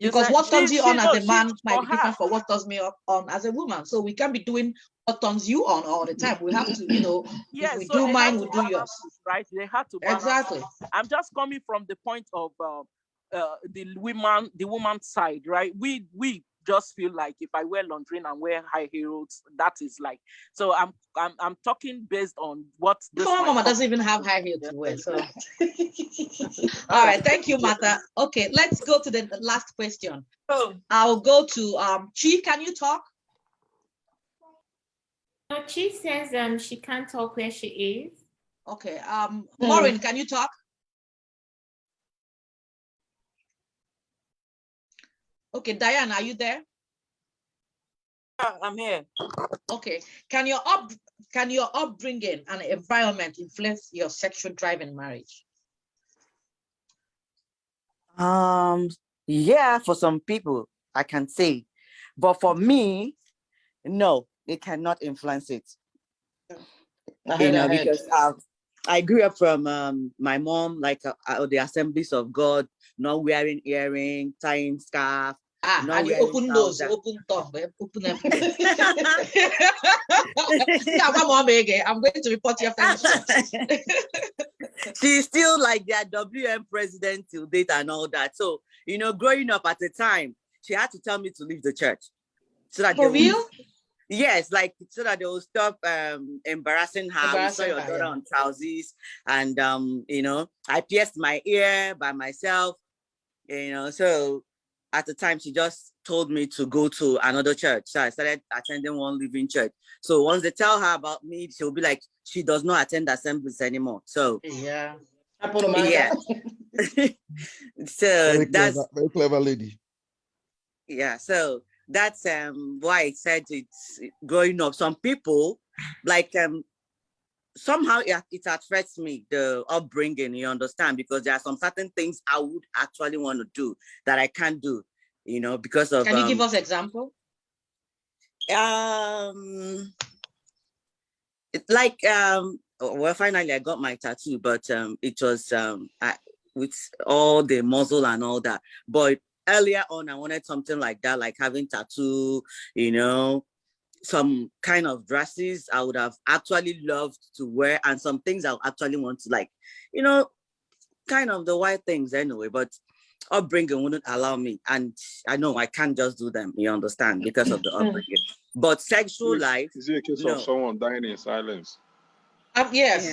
Because what turns you on as a man might be different for what turns me on as a woman. So we can't be doing what turns you on all the time. We have to, if we do mine, we do yours. Right? They had to balance. Exactly. I'm just coming from the point of the woman's side, right? We just feel like if I wear laundry and wear high heels, that is like. So I'm talking based on what. My mama doesn't even have high heels to wear. So. All right, thank you, Martha. Okay, let's go to the last question. I'll go to Chi. Can you talk? Chi says she can't talk where she is. Okay. Maureen, can you talk? Okay, Diane, are you there? Yeah, I'm here. Okay. Can your upbringing and environment influence your sexual drive in marriage? Yeah, for some people, I can say. But for me, no, it cannot influence it. Because I grew up from my mom, like the Assemblies of God, not wearing earring, tying scarf. And you open nose, open tongue, open everything. I'm going to report your family. She's still like their WM president till date and all that. So, growing up at the time, she had to tell me to leave the church. So that For real? Yes, like so that they will stop embarrassing her. We saw your daughter on trousers, and I pierced my ear by myself. So at the time she just told me to go to another church. So I started attending one living church. So once they tell her about me, she'll be like, she does not attend assemblies anymore. So yeah. So very clever lady. Yeah, so that's why I said it's growing up. Some people like somehow it affects me, the upbringing, you understand, because there are some certain things I would actually want to do that I can't do, because of. Can you give us example? Well, finally I got my tattoo, but it was with all the muzzle and all that. But earlier on, I wanted something like that, like having tattoo, some kind of dresses I would have actually loved to wear, and some things I actually want to like, kind of the white things anyway, but upbringing wouldn't allow me. And I know I can't just do them, you understand, because of the upbringing. But sexual life, is it a case of someone dying in silence? Yes,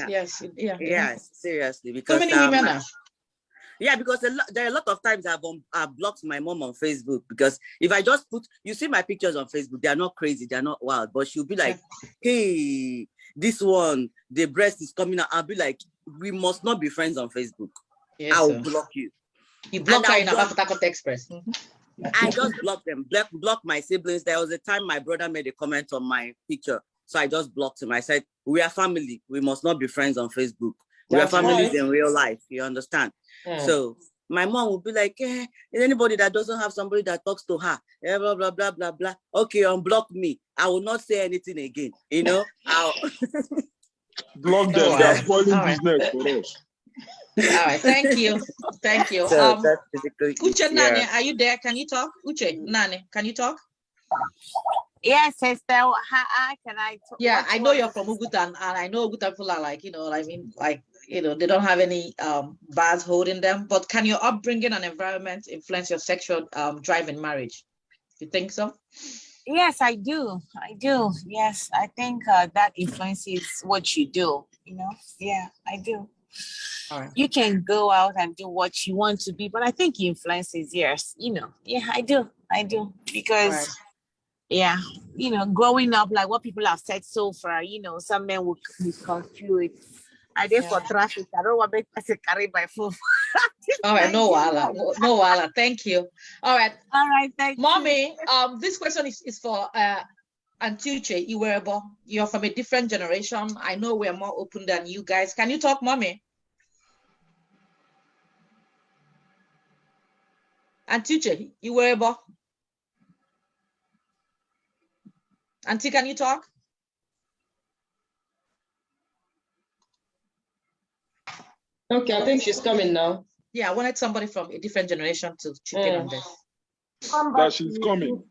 seriously, so because many women are. Yeah, because there are a lot of times I've blocked my mom on Facebook, because if I just you see my pictures on Facebook, they're not crazy, they're not wild, but she'll be like, hey, this one, the breast is coming out. I'll be like, we must not be friends on Facebook. Yes, I'll block you. You block her in Abakutako Express. I just blocked them, block my siblings. There was a time my brother made a comment on my picture, so I just blocked him. I said, we are family, we must not be friends on Facebook. We are families in real life, you understand? So my mom would be like, is anybody that doesn't have somebody that talks to her, blah, blah, blah, blah, blah. Okay, unblock me. I will not say anything again, I'll block them. They're spoiling business for us. All right, thank you. So that's basically Uche Nane, are you there? Can you talk? Uche Nane, can you talk? Yes, sister. How can I talk? Yeah, I know you're from Ugutan, and I know Ugutan people are like, they don't have any bars holding them. But can your upbringing and environment influence your sexual drive in marriage? You think so? Yes, I do. Yes, I think that influences what you do. Yeah, I do. All right. You can go out and do what you want to be, but I think it influences yours. Yeah, I do because. Yeah, growing up, like what people have said so far, some men will be confused. I did for traffic. I don't want to make person carry my phone. All right, no wala. Thank you. All right, thank Mommy, you. this question is for Auntie Uche Iwerebo. You're from a different generation. I know we're more open than you guys. Can you talk, Mommy? Auntie Uche Iwerebo. Auntie, can you talk? Okay, I think she's coming now. Yeah, I wanted somebody from a different generation to chip in on this. That she's coming.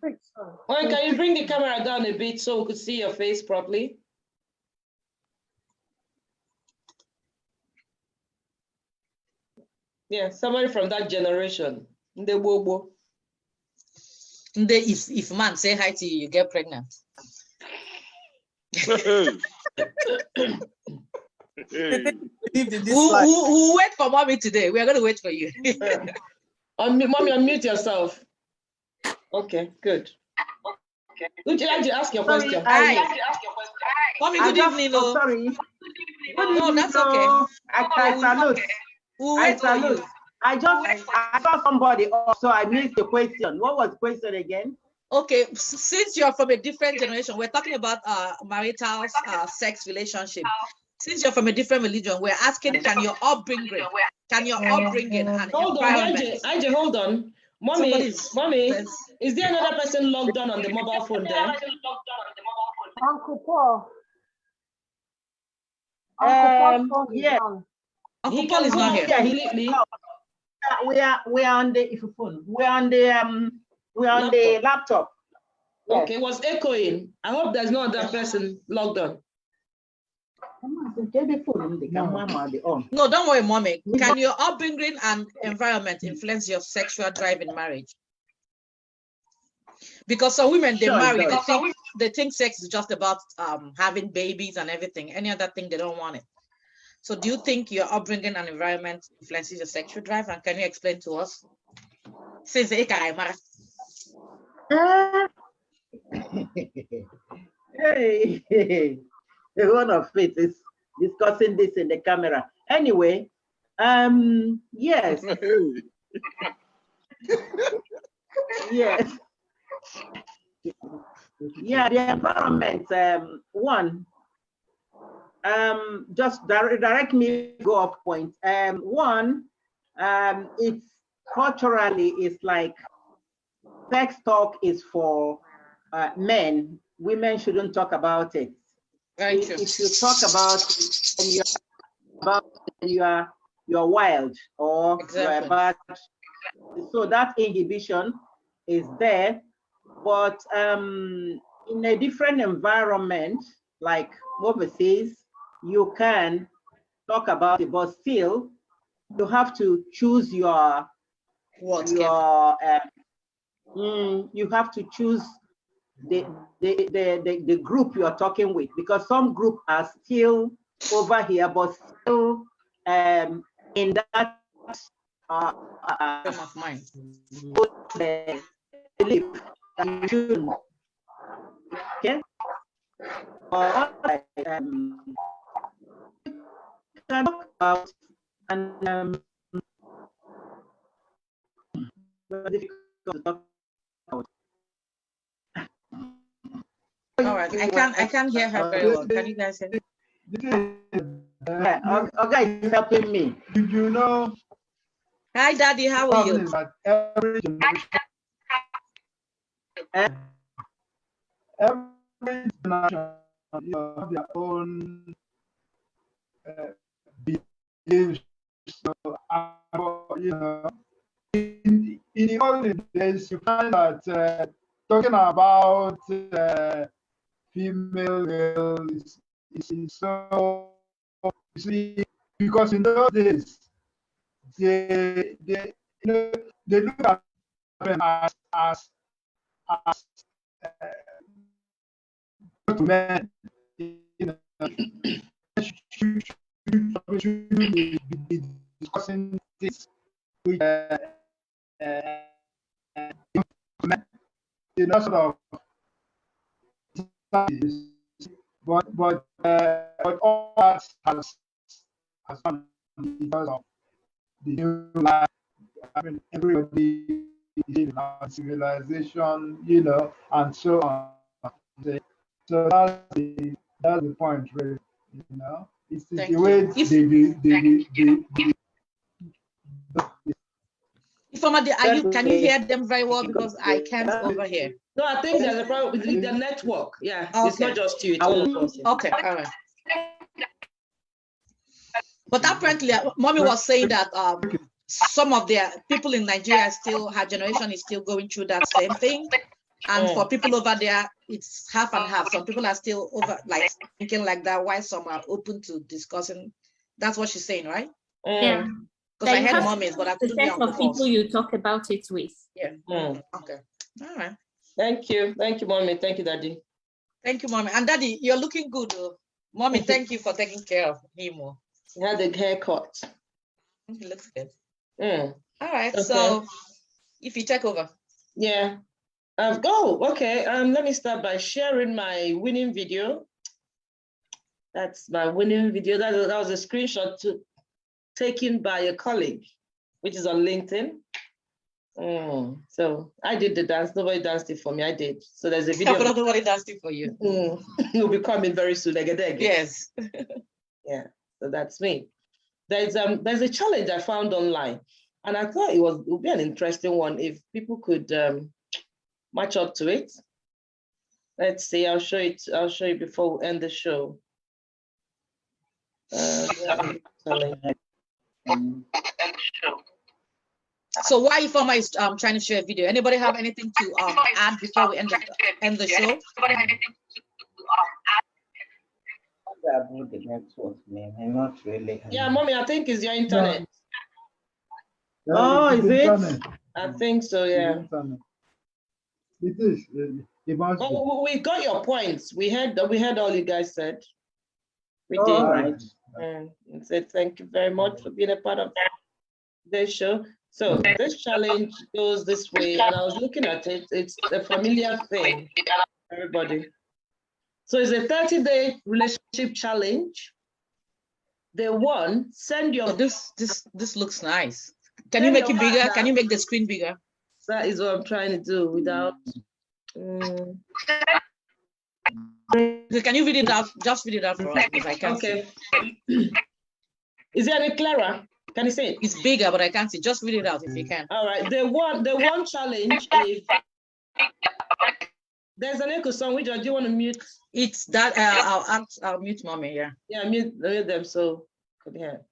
Well, can you bring the camera down a bit so we could see your face properly? Yeah, somebody from that generation. The Bobo. If man say hi to you, you get pregnant. Who wait for Mommy today? We are going to wait for you. Mommy, unmute yourself. Okay, good. Okay. Would you like to ask your question? Hi. Mommy, good evening. Sorry. No, that's okay. I salute. I salute. I saw somebody also. I missed the question. What was the question again? Okay, since you're from a different generation, we're talking about marital sex relationship. Since you're from a different religion, we're asking, can your upbringing and environment... Hold on. Mommy, is there another person logged on the mobile phone there? Uncle Paul. Yeah. Uncle Paul is not here. Completely. We are on the phone. We're on the laptop. Yes. Okay, it was echoing. I hope there's no other person logged on. No, don't worry, Mommy. Can your upbringing and environment influence your sexual drive in marriage? Because some women, they marry, they think sex is just about having babies and everything. Any other thing, they don't want it. So do you think your upbringing and environment influences your sexual drive? And can you explain to us? Hey, the one of faith is discussing this in the camera. Anyway, yes. Yes. Yeah, the environment, one, just direct me go up point. One, it's culturally, it's like sex talk is for men. Women shouldn't talk about it. If you talk about it, you're wild or you're bad. So that inhibition is there. But in a different environment, like overseas, you can talk about it, but still, you have to choose your words. You have to choose the group you are talking with, because some group are still over here, but still in that frame of mind. Belief that you shouldn't. Okay. Can talk about and difficult to talk about. All right, I can't hear her very well. Can you guys hear me? Okay, is helping me. Did you know? Hi, Daddy. How are you? Every generation, have their own beliefs. So, in the olden days, you find that talking about female male is so, you see, because in those days, they look at men as men, should be discussing this with sort of, but all that has gone because of the new life. I mean, everybody is in civilization, and so on. So that's the point, really. It's the way can you hear them very well? Because I can't over here. No, I think there's a problem with the network. Yeah, okay. It's not just you, it's all of us. Okay, all right. But apparently, Mommy was saying that some of their people in Nigeria her generation is still going through that same thing. And for people over there, it's half and half. Some people are still thinking like that, while some are open to discussing. That's what she's saying, right? Yeah. Because I heard Mommies, but I couldn't be on the people calls. you talk about it with. Yeah. Okay. All right. Thank you, Mommy. Thank you, Daddy. Thank you, Mommy. And Daddy, you're looking good, though. Mommy, thank you for taking care of him. He had a haircut. He looks good. All right. Okay. So, if you take over. Yeah. Okay. Let me start by sharing my winning video. That's my winning video. That was a screenshot taken by a colleague, which is on LinkedIn. So I did the dance. Nobody danced it for me. I did. So there's a video. Nobody danced it for you. You'll be coming very soon. Yes. Yeah. So that's me. There's a challenge I found online, and I thought it would be an interesting one if people could match up to it. Let's see. I'll show you before we end the show. So while Ifeoma is trying to share a video, anybody have anything to add before we end the show? About the network, man. I'm not really. Yeah, Mommy, I think it's your internet. No. Is it? I think so, yeah. It is. We got your points. We heard all you guys said. We did. All right. And said thank you very much for being a part of this show. So this challenge goes this way, and I was looking at it. It's a familiar thing, everybody. So it's a 30-day relationship challenge. Day one, send your. This looks nice. Can you make it bigger? Can you make the screen bigger? That is what I'm trying to do without. Can you read it out? Just read it out for us because I can't see. Is it any clearer? Can you see it? It's bigger, but I can't see. Just read it out if you can. All right. The one challenge is. There's an echo song. Which do you want to mute? It's that. I'll mute Mommy. Yeah. Yeah, mute them so could hear.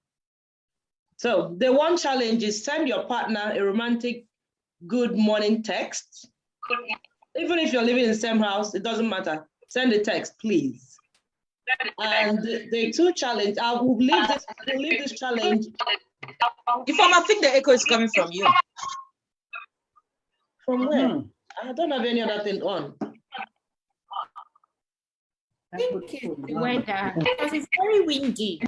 So the one challenge is send your partner a romantic good morning text. Even if you're living in the same house, it doesn't matter. Send a text, please. And the two challenge, I will leave this challenge. I think the echo is coming from you. From where? I don't have any other thing on. I think it's the weather because it's very windy.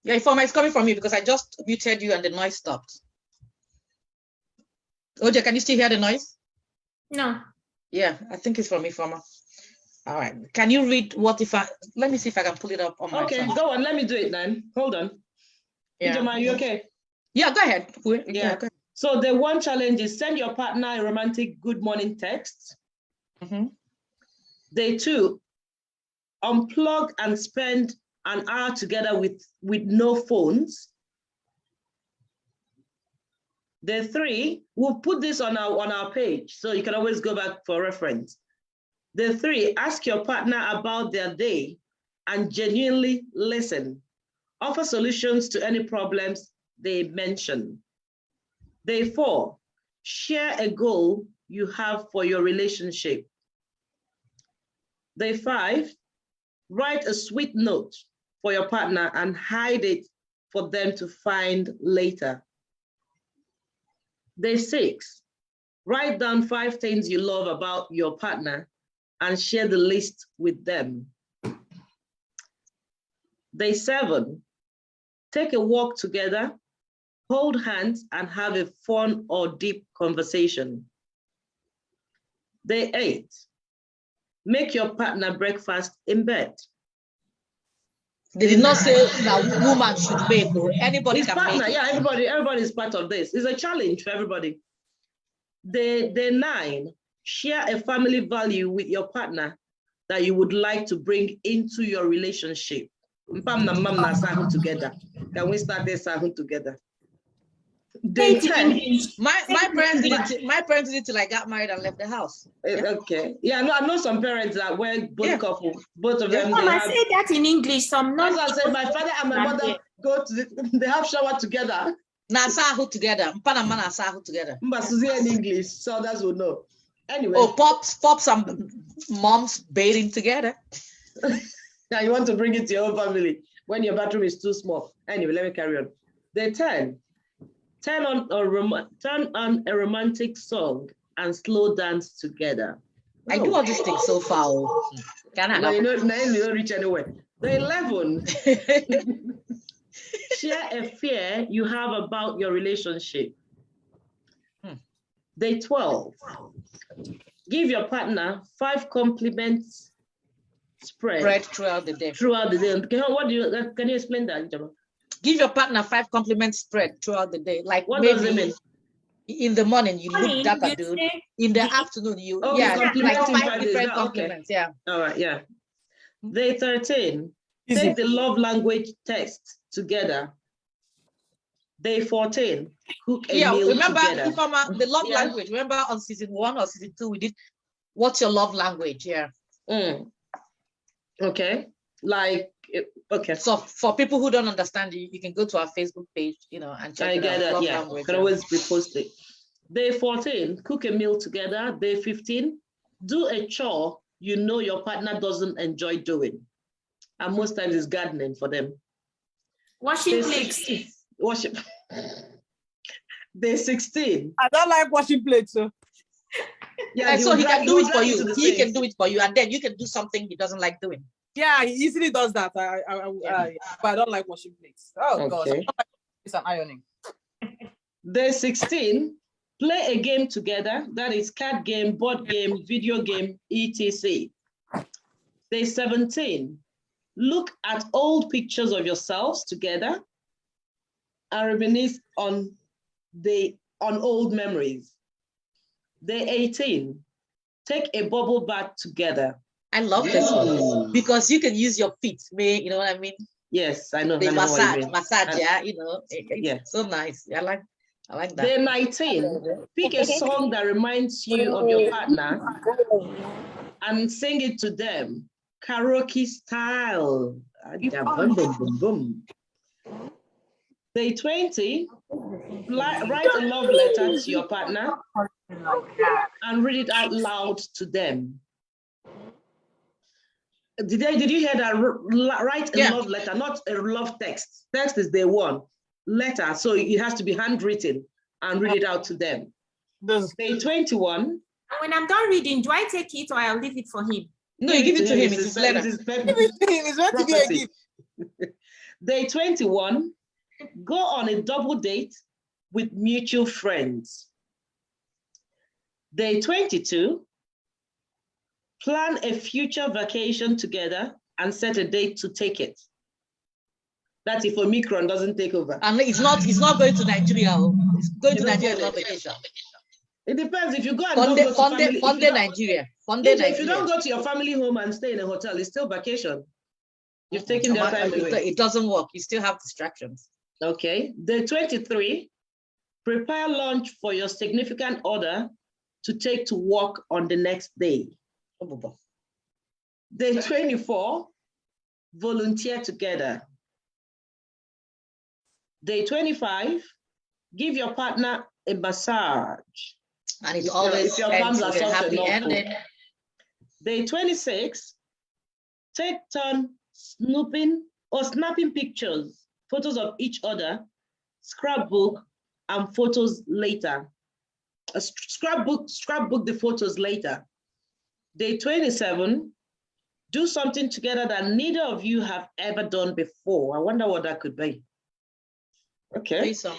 Yeah, Ifeoma, it's coming from you because I just muted you and the noise stopped. Oche, can you still hear the noise? No. Yeah, I think it's from Ifeoma. All right. Can you read what let me see if I can pull it up on my phone. Okay, go on. Let me do it then. Hold on. Yeah. Ijoma, are you okay? Yeah, go ahead. Yeah. Go ahead. So the one challenge is send your partner a romantic good morning text. Day 2, unplug and spend an hour together with no phones. Day 3, we'll put this on our page, so you can always go back for reference. Day 3, ask your partner about their day and genuinely listen. Offer solutions to any problems they mention. Day 4, share a goal you have for your relationship. Day 5, write a sweet note for your partner and hide it for them to find later. Day 6, write down 5 things you love about your partner and share the list with them. Day 7, take a walk together, hold hands and have a fun or deep conversation. Day 8, make your partner breakfast in bed. They did not say that woman should make, or anybody it's can partner, make it. yeah, everybody is part of this. It's a challenge for everybody. Day 9, share a family value with your partner that you would like to bring into your relationship. Together. Can we start this together? Day 10. My parents did it till I got married and left the house. Okay. Yeah, no, I know some parents that were both couples, both of them. Mama, say that in English. Some not. I said my father and my mother go to they have shower together. Nasahu together. Mpana mana sahu together. Mbasuzi in English, so others will know. Anyway. Oh, pops and moms bathing together. Now you want to bring it to your own family when your bathroom is too small. Anyway, let me carry on. Day 10. Turn on a romantic song and slow dance together. I do all these things so far. No, you don't reach anywhere. Day 11. Share a fear you have about your relationship. Day 12. Give your partner 5 compliments spread throughout the day. Can you explain that, Jama? Give your partner 5 compliments spread throughout the day. Like what maybe does it mean? In the morning you look dapper, dude. In the afternoon you like 5 different compliments. Yeah. All right. Yeah. Day 13. Take the love language test together. Day 14. Cook a meal remember together. The love language. Remember on season 1 or season 2 we did what's your love language? Yeah. Okay. Okay. So for people who don't understand, you can go to our Facebook page, and check it out. Language, can always repost it. Day 14, cook a meal together. Day 15, do a chore you know your partner doesn't enjoy doing. And most times it's gardening for them. Washing plates. Day 16. I don't like washing plates, so. Yeah, so he can do it for you. He can do it for you, and then you can do something he doesn't like doing. Yeah, he easily does that. But I don't like washing plates. Oh, gosh. It's an ironing. Day 16, play a game together. That is card game, board game, video game, etc. Day 17, look at old pictures of yourselves together and reminisce on old memories. Day 18, take a bubble bath together. I love this one because you can use your feet, you know what I mean? Yes, I know. The massage, yeah, so nice. I like that. Day 19, pick a song that reminds you of your partner and sing it to them. karaoke style. Boom, boom, boom, boom. Day 20, write a love letter to your partner and read it out loud to them. Did you hear that? Write a love letter, not a love text. Text is day 1. Letter, so it has to be handwritten and read it out to them. Day 21. When I'm done reading, do I take it or I'll leave it for him? No, you give it to him. It's his letter. It's meant to be a gift. Day 21, go on a double date with mutual friends. Day 22, plan a future vacation together and set a date to take it. That's if Omicron doesn't take over. And it's not going to Nigeria. It's going to Nigeria on vacation. It depends. If you go and don't go to family, Nigeria. If you don't go to your family home and stay in a hotel, it's still vacation. You've taken their time away. It doesn't work. You still have distractions. Okay. Day 23, prepare lunch for your significant other to take to work on the next day. Day 24, volunteer together. Day 25, give your partner a massage. And it always ends with a happy ending. Day 26, take turn snooping or snapping pictures, photos of each other, scrapbook, and photos later. A scrapbook the photos later. Day 27, do something together that neither of you have ever done before. I wonder what that could be. Okay. Threesome.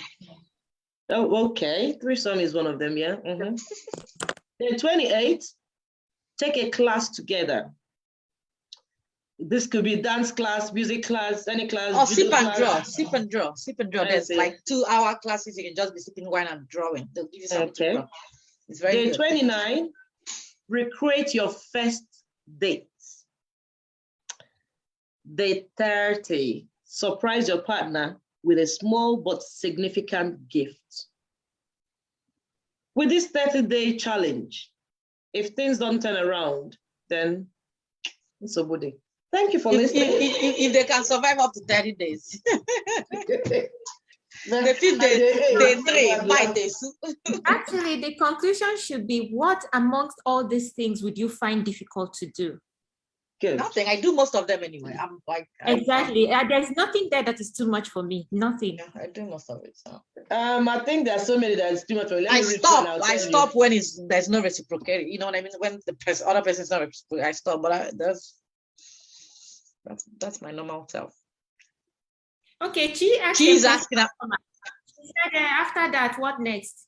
Oh, okay. Threesome is one of them, yeah. Day 28, take a class together. This could be dance class, music class, any class. Or sip and draw. There's like 2-hour classes. You can just be sipping wine and drawing. They'll give you something to draw. It's very Day good. 29, recreate your first date. Day 30, surprise your partner with a small but significant gift. With this 30-day challenge, if things don't turn around, then it's a good day. Thank you for listening. If they can survive up to 30 days. The 5th day 3, 5 days. Actually, the conclusion should be, what amongst all these things would you find difficult to do? Good. Nothing. I do most of them anyway. I'm like exactly. There's nothing there that is too much for me. Nothing. Yeah, I do most of it. So. I think there's so many that is too much for me. I stop when there's no reciprocity. You know what I mean? When the other person is not reciprocating, I stop. But that's my normal self. Okay, she's asking. She said, after that, what next?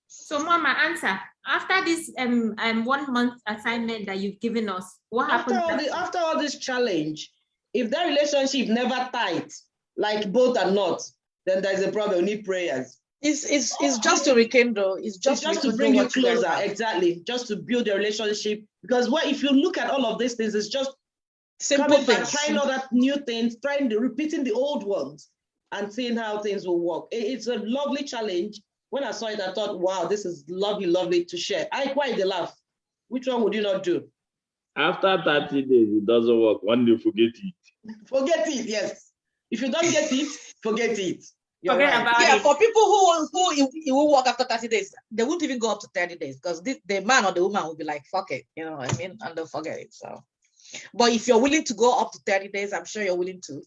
So, Mama, answer. After this 1 month assignment that you've given us, what happens? After all this challenge, if that relationship never tight, like both are not, then there's a problem. We need prayers. It's just to rekindle. It's just to bring you closer. Exactly. Just to build a relationship. Because if you look at all of these things, it's just simple things. Trying all that new things, repeating the old ones, and seeing how things will work. It's a lovely challenge. When I saw it, I thought, wow, this is lovely to share. I quite laugh. Which one would you not do? After 30 days, it doesn't work. One day, forget it. Forget it, yes. If you don't get it, forget it. Forget about it. For people who it will work after 30 days, they won't even go up to 30 days because the man or the woman will be like, fuck it, you know what I mean? And they'll forget it. So, but if you're willing to go up to 30 days, I'm sure you're willing to,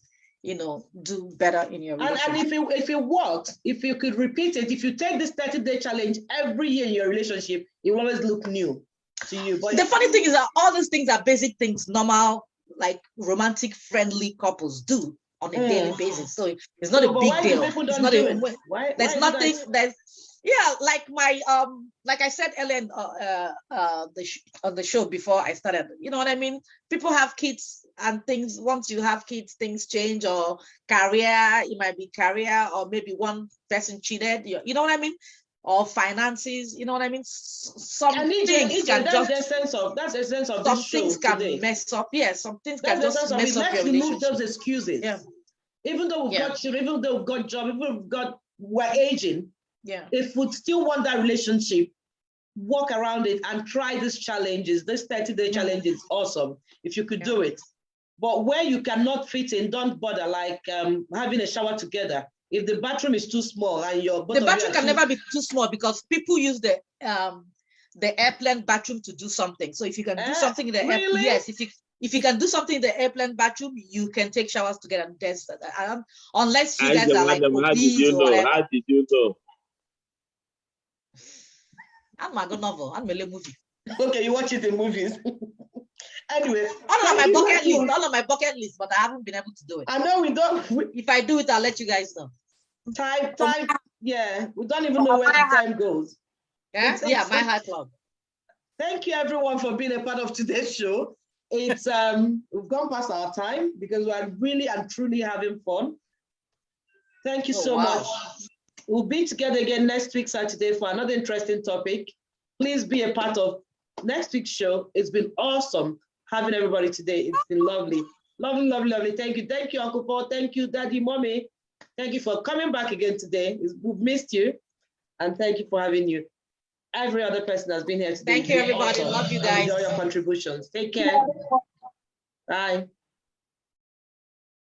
do better in your relationship. And if it works, if you could repeat it, if you take this 30-day challenge every year in your relationship, it will always look new to you. But the funny thing is that all these things are basic things normal, like romantic, friendly couples do on a daily basis. So it's not a big deal. It's not there's nothing that. Yeah, like my like I said earlier on the show before I started, you know what I mean? People have kids and things. Once you have kids, things change, or career, it might be career, or maybe one person cheated, you know what I mean? Or finances, you know what I mean? Some things can that's the essence of some this things show can today. mess up. Yeah, some things can That's just mess up your relationship. Let's remove relationship. those excuses. Yeah. Even though we've got children, even though we've got job, even though we're aging. Yeah. If we still want that relationship, walk around it and try these challenges. This 30-day challenge is awesome if you could do it. But where you cannot fit in, don't bother, like having a shower together. If the bathroom is too small and the bathroom can never be too small because people use the airplane bathroom to do something. So if you can do something in the airplane, yes, if you can do something in the airplane bathroom, you can take showers together. And there's unless you guys are like obese or whatever. How did you know? I'm a good novel. I'm a movie. Okay, you watch it in movies. Anyway, all on my bucket list, but I haven't been able to do it. I know we don't. If I do it, I'll let you guys know. Time. Yeah, we don't even know where the time goes. Yeah, my heart club. Thank you, everyone, for being a part of today's show. It's we've gone past our time because we are really and truly having fun. Thank you so much. We'll be together again next week, Saturday, for another interesting topic. Please be a part of next week's show. It's been awesome having everybody today. It's been lovely. Lovely, lovely, lovely. Thank you. Thank you, Uncle Paul. Thank you, Daddy, Mommy. Thank you for coming back again today. We've missed you. And thank you for having you. Every other person that's been here today. Thank you, everybody. Awesome. Love you guys. Enjoy your contributions. Take care. Bye.